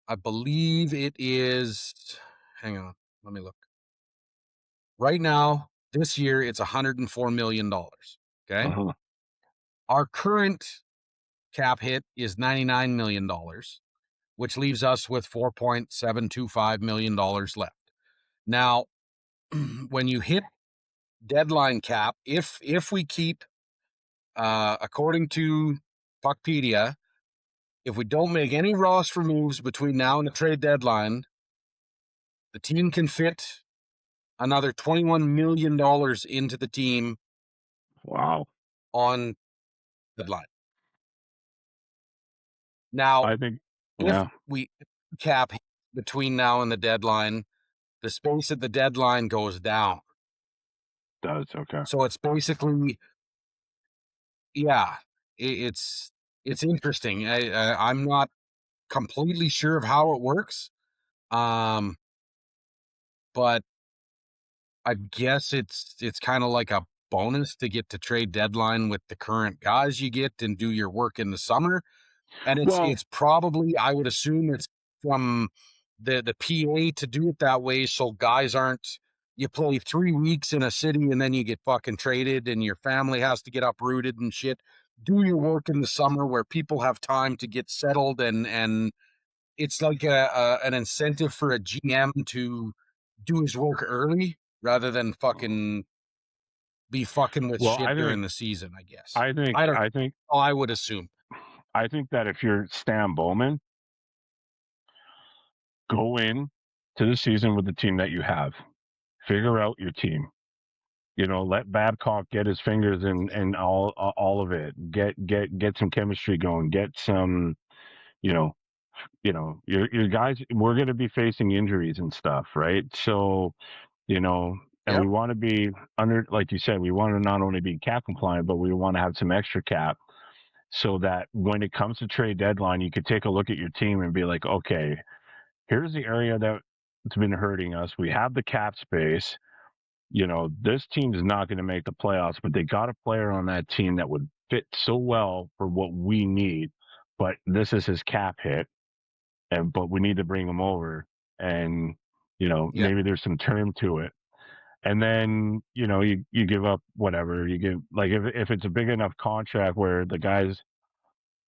I believe it is. Hang on, let me look. Right now, this year, it's $104 million. Okay, Uh-huh. our current cap hit is $99 million, which leaves us with $4.725 million left. Now, when you hit deadline cap, if we keep, according to Puckpedia, if we don't make any roster moves between now and the trade deadline, the team can fit another $21 million into the team Wow. on deadline. Now, I think if yeah. we cap between now and the deadline, the space at the deadline goes down. Does okay. So it's basically, yeah, it's interesting. I'm not completely sure of how it works, but I guess it's kind of like a bonus to get to trade deadline with the current guys you get and do your work in the summer. And Well, it's probably, I would assume it's from the PA to do it that way, so guys aren't, you play 3 weeks in a city and then you get fucking traded and your family has to get uprooted and shit. Do your work in the summer where people have time to get settled, and it's like an incentive for a GM to do his work early rather than fucking be fucking with well, shit during the season, I guess. I think, I don't I think, know. I would assume. I think that if you're Stan Bowman, go in to the season with the team that you have. Figure out your team. Let Babcock get his fingers in and all of it. Get some chemistry going. Get some, you know, your guys. We're going to be facing injuries and stuff, right? So, and Yep. we want to be under, like you said, we want to not only be cap compliant, but we want to have some extra cap so that when it comes to trade deadline, you could take a look at your team and be like, okay, here's the area that's been hurting us. We have the cap space. This team's not going to make the playoffs, but they got a player on that team that would fit so well for what we need. But this is his cap hit, but we need to bring him over, and Yeah. maybe there's some term to it. And then you give up whatever you give. Like if it's a big enough contract where the guys,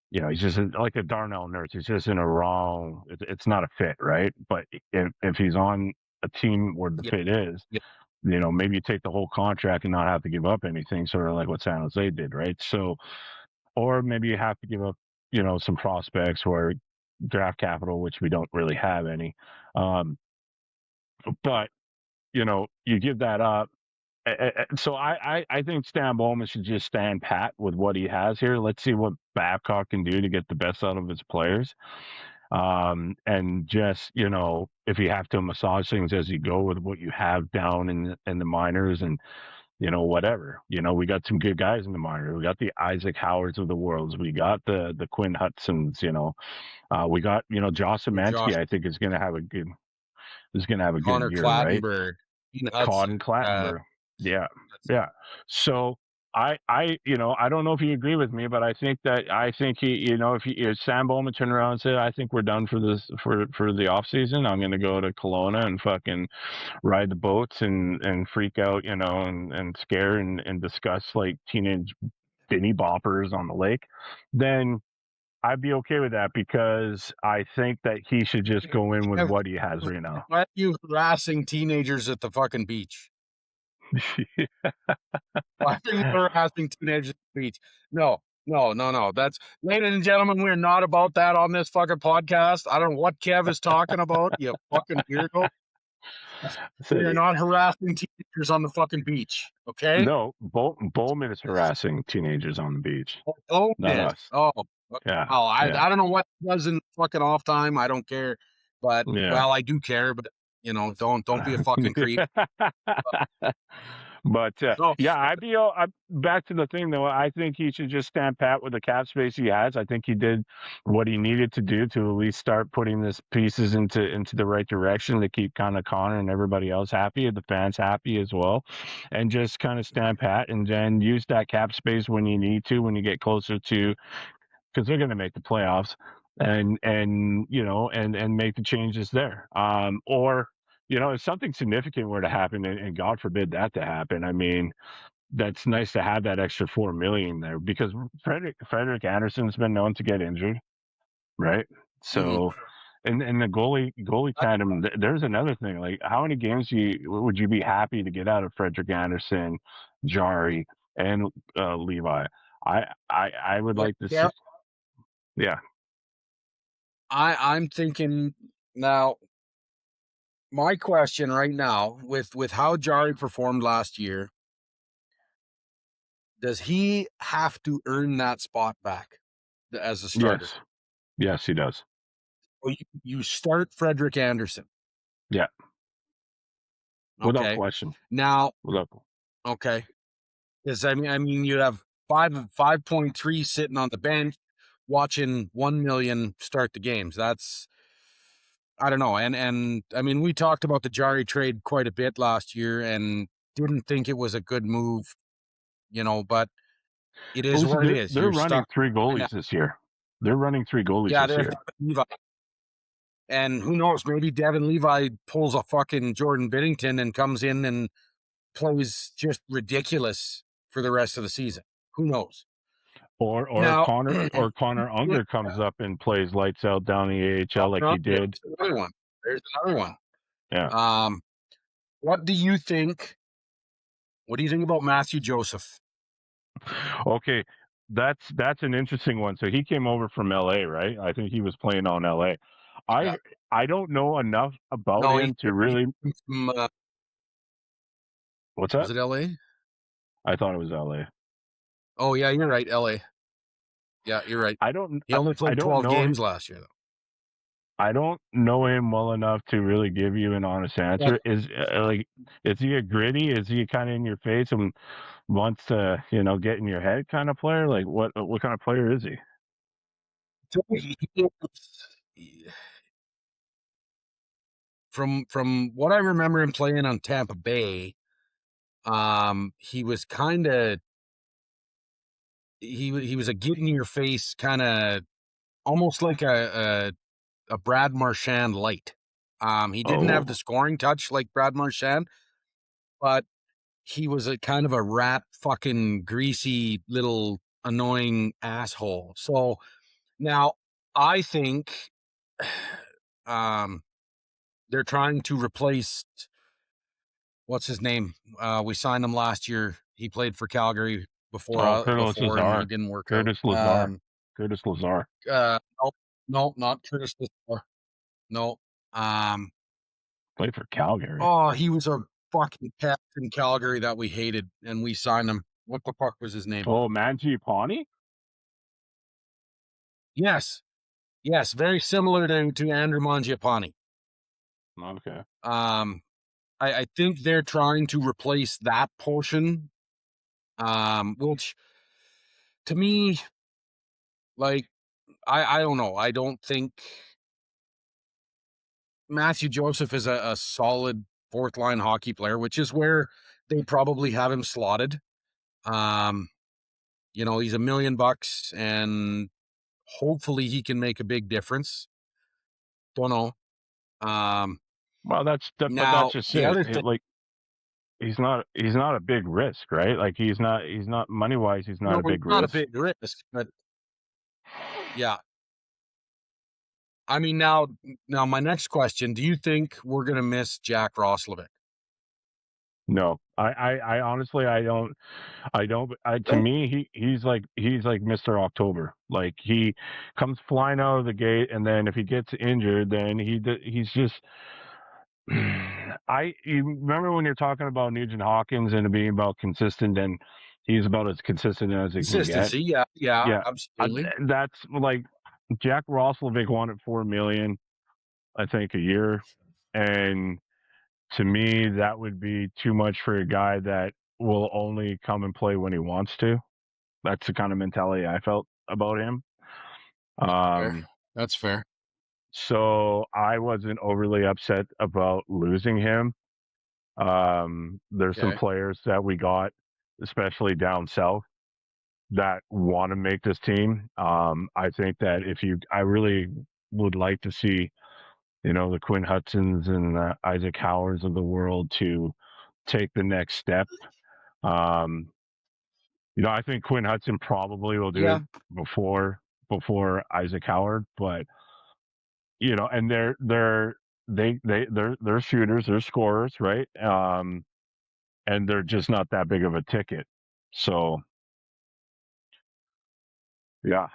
he's just like a Darnell Nurse. He's just in a wrong. It's not a fit, right? But if he's on a team where the Yeah. fit is, Yeah. maybe you take the whole contract and not have to give up anything, sort of like what San Jose did, right? So, or maybe you have to give up, some prospects or draft capital, which we don't really have any. Um, but you give that up. So I think Stan Bowman should just stand pat with what he has here. Let's see what Babcock can do to get the best out of his players. And just if you have to massage things as you go with what you have down in the minors, and whatever. We got some good guys in the minors. We got the Isaac Howards of the worlds. We got the Quinn Hudsons. We got Josh Josh Szymanski. I think is gonna have a good Connor year, right? Clattenburg, Ian Todd Hudson. and Clattenburg. Yeah, yeah. So I don't know if you agree with me, but I think if Sam Bowman turned around and said, I think we're done for this for the off season. I'm going to go to Kelowna and fucking ride the boats and freak out, and scare and discuss like teenage Benny boppers on the lake. Then I'd be okay with that because I think that he should just go in with Kev, what he has right now. why are you harassing teenagers at the fucking beach? Why are you harassing teenagers at the beach? No, no, no, no. That's, ladies and gentlemen, we're not about that on this fucking podcast. I don't know what Kev is talking about, you fucking weirdo. We are So, not harassing teenagers on the fucking beach, okay? no, Bowman is harassing teenagers on the beach, Oh, it not is. us. Oh, well, Yeah, yeah, I don't know what he does in fucking off time. I don't care, but yeah. well, I do care. But don't be a fucking creep. But No, yeah, I'm back to the thing though. I think he should just stand pat with the cap space he has. I think he did what he needed to do to at least start putting this pieces into the right direction to keep kind of Connor and everybody else happy, and the fans happy as well, and just kind of stand pat and then use that cap space when you need to when you get closer to, because they're going to make the playoffs, and and make the changes there. Or if something significant were to happen, and God forbid that to happen, I mean, that's nice to have that extra 4 million there because Frederick Anderson's been known to get injured, right? mhm. So. And the goalie tandem. There's another thing. Like, how many games would you be happy to get out of Frederick Anderson, Jari, and Levi? I would Look, like to yeah, see. Yeah. I'm thinking now. My question right now, with how Jari performed last year, does he have to earn that spot back as a starter? Yes. Yes, he does. Well, you start Frederick Anderson. Yeah, without Okay. question. Now, Without okay. Because I mean, you have 5.3 sitting on the bench, watching 1 million start the games. That's I don't know. And I mean, we talked about the Jari trade quite a bit last year, and didn't think it was a good move, but it But is listen, what it is. they're You're running stuck three right now. goalies this year. They're running three goalies Yeah, this there's year. Devin Levi, and who knows? Maybe Devin Levi pulls a fucking Jordan Binnington and comes in and plays just ridiculous for the rest of the season. Who knows? Or Now, Connor Unger comes up and plays lights out down the AHL like he there's did. another one. There's another one. Yeah. Um, what do you think? What do you think about Matthew Joseph? Okay, that's an interesting one. So he came over from LA, right? I think he was playing on LA. Yeah. I don't know enough about No, him to he really. came from, What's was that? it LA? I thought it was LA. Oh, yeah, you're right. LA. Yeah, you're right. He only I played don't 12 know games last year, though. I don't know him well enough to really give you an honest But answer. Is he a gritty? Is he kind of in your face and wants to get in your head kind of player? Like what kind of player is he? to me, from what I remember him playing on Tampa Bay, he was kind of he was a get in your face kind of almost like a Brad Marchand light. He didn't have the Oh, scoring touch like Brad Marchand, but he was a kind of a rat fucking greasy little annoying asshole. So now I think um they're trying to replace what's his name? We signed him last year. He played for Calgary before oh, Curtis and he Lazar, didn't work out. Curtis Lazar, Curtis Lazar No, no, not Curtis Lismore. No. Um played for Calgary. oh, he was a fucking pest in Calgary that we hated and we signed him. What the fuck was his name? Oh, Manji Pawnee. Yes. Yes, very similar to Andrew Mangiapane. Okay. Um I think they're trying to replace that portion. Which to me, like I don't know. I don't think Matthew Joseph is a solid fourth line hockey player, which is where they probably have him slotted. Um, he's $1 million and hopefully he can make a big difference. Don't know. Um, Well, but that's now just the it. other thing, Like he's not a big risk, right? Like he's not money wise. He's not no, a he's big not a risk. big risk, but yeah. I mean, now my next question: do you think we're gonna miss Jack Roslovic? No, I honestly, I don't. To No. me, he's like Mr. October. Like he comes flying out of the gate, and then if he gets injured, then he's just. You remember when you're talking about Nugent Hawkins and it being about consistent, and he's about as consistent as he can get. Consistency, yeah, yeah, Yeah, absolutely. that's like Jack Roslovic wanted $4 million, I think, a year, and to me, that would be too much for a guy that will only come and play when he wants to. That's the kind of mentality I felt about him. Fair. Um, That's fair. so I wasn't overly upset about losing him. There's some Okay. players that we got, especially down south, that want to make this team. I think that I really would like to see, the Quinn Hudsons and Isaac Howards of the world to take the next step. Um, I think Quinn Hudson probably will do Yeah, it before Isaac Howard, but and they're shooters, they're scorers, right? And they're just not that big of a ticket. So yeah,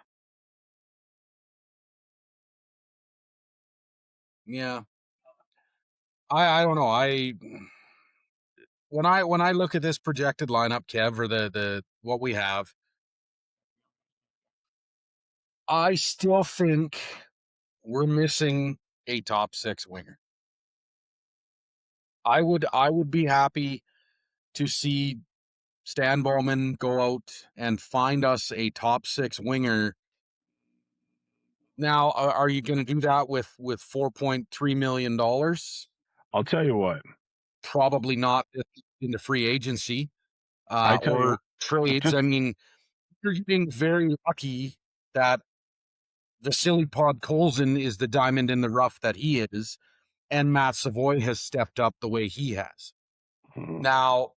yeah. I don't know. When I look at this projected lineup, Kev, or the what we have, I still think. we're missing a top 6 winger. I would be happy to see Stan Bowman go out and find us a top 6 winger. Now, are you going to do that with $4.3 million? I'll tell you what. Probably not into free agency I tell you or trades. just I mean, you're getting very lucky that the silly Pod Colson is the diamond in the rough that he is, and Matt Savoy has stepped up the way he has. Now,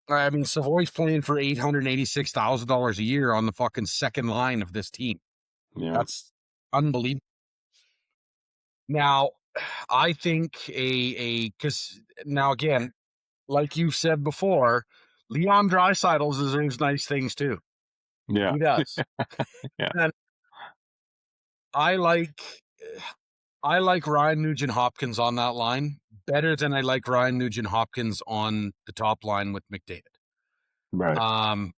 I mean, Savoy's playing for $886,000 a year on the fucking second line of this team. yeah. That's unbelievable. Now, I think because now again, like you said before, Leon Draisaitl deserves nice things too. Yeah. He does, Yeah. and I like Ryan Nugent Hopkins on that line better than I like Ryan Nugent Hopkins on the top line with McDavid. Right. Um,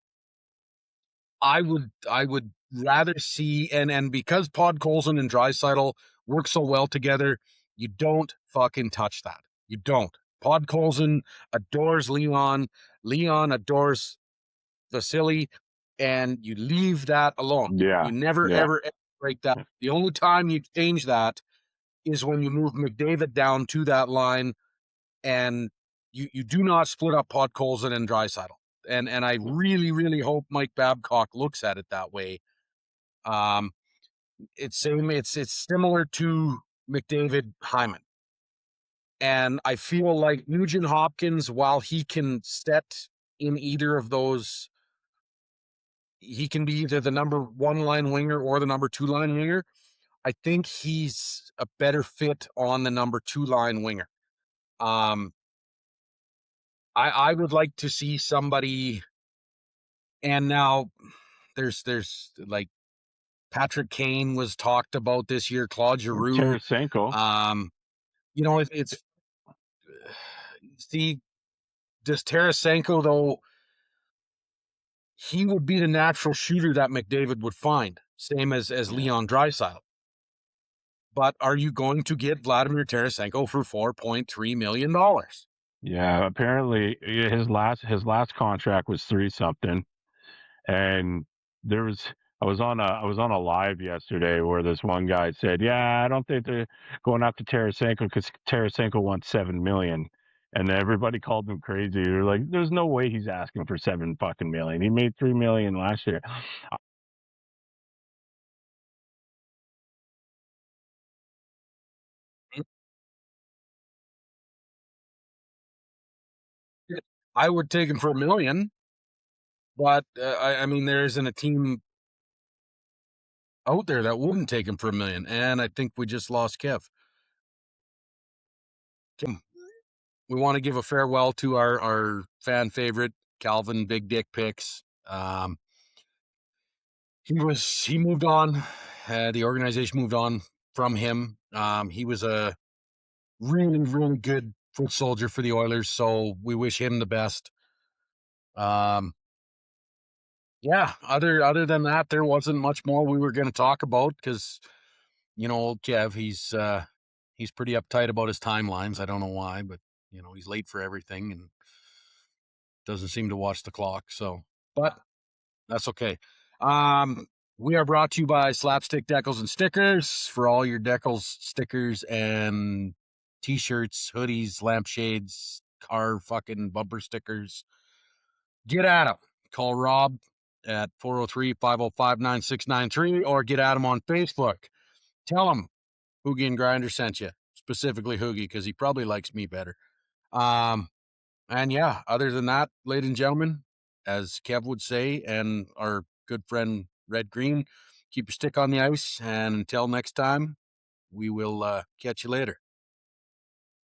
I would rather see and because Pod Colson and Draisaitl work so well together, you don't fucking touch that. You don't. Pod Colson adores Leon. Leon adores Vasily, and you leave that alone. Yeah. You never Yeah. ever break that. The only time you change that is when you move McDavid down to that line, and you do not split up Pod Colson and Draisaitl. And I really, really hope Mike Babcock looks at it that way. Um, it's similar to McDavid Hyman. And I feel like Nugent Hopkins, while he can set in either of those, he can be either the number 1 line winger or the number 2 line winger. I think he's a better fit on the number 2 line winger. I would like to see somebody, and now there's like Patrick Kane was talked about this year, Claude Giroux. Tarasenko. Um, it's see, does Tarasenko though? He would be the natural shooter that McDavid would find, same as Yeah. Leon Draisaitl. But are you going to get Vladimir Tarasenko for $4.3 million? Yeah. Apparently, his last contract was 3 something, and there was I was on a live yesterday where this one guy said, "Yeah, I don't think they're going after Tarasenko because Tarasenko wants 7 million." And then everybody called him crazy. They're like, "There's no way he's asking for 7 fucking million. He made 3 million last year." I would take him for $1 million, but I mean, there isn't a team out there that wouldn't take him for $1 million. And I think we just lost Kev. We want to give a farewell to our fan favorite Calvin Big Dick Picks. He moved on. The organization moved on from him. He was a really, really good foot soldier for the Oilers, so we wish him the best. Yeah, other than that, there wasn't much more we were going to talk about because old Kev, he's pretty uptight about his timelines. I don't know why, but he's late for everything and doesn't seem to watch the clock. So, but that's okay. Um, we are brought to you by Slapstick Decals and Stickers for all your decals, stickers, and t-shirts, hoodies, lampshades, car fucking bumper stickers. Get at them. Call Rob at 403-505-9693 or get at him on Facebook. Tell him Hougie and Grinder sent you, specifically Hougie, because he probably likes me better. And yeah, other than that, ladies and gentlemen, as Kev would say, and our good friend Red Green, keep your stick on the ice. And until next time, we will catch you later.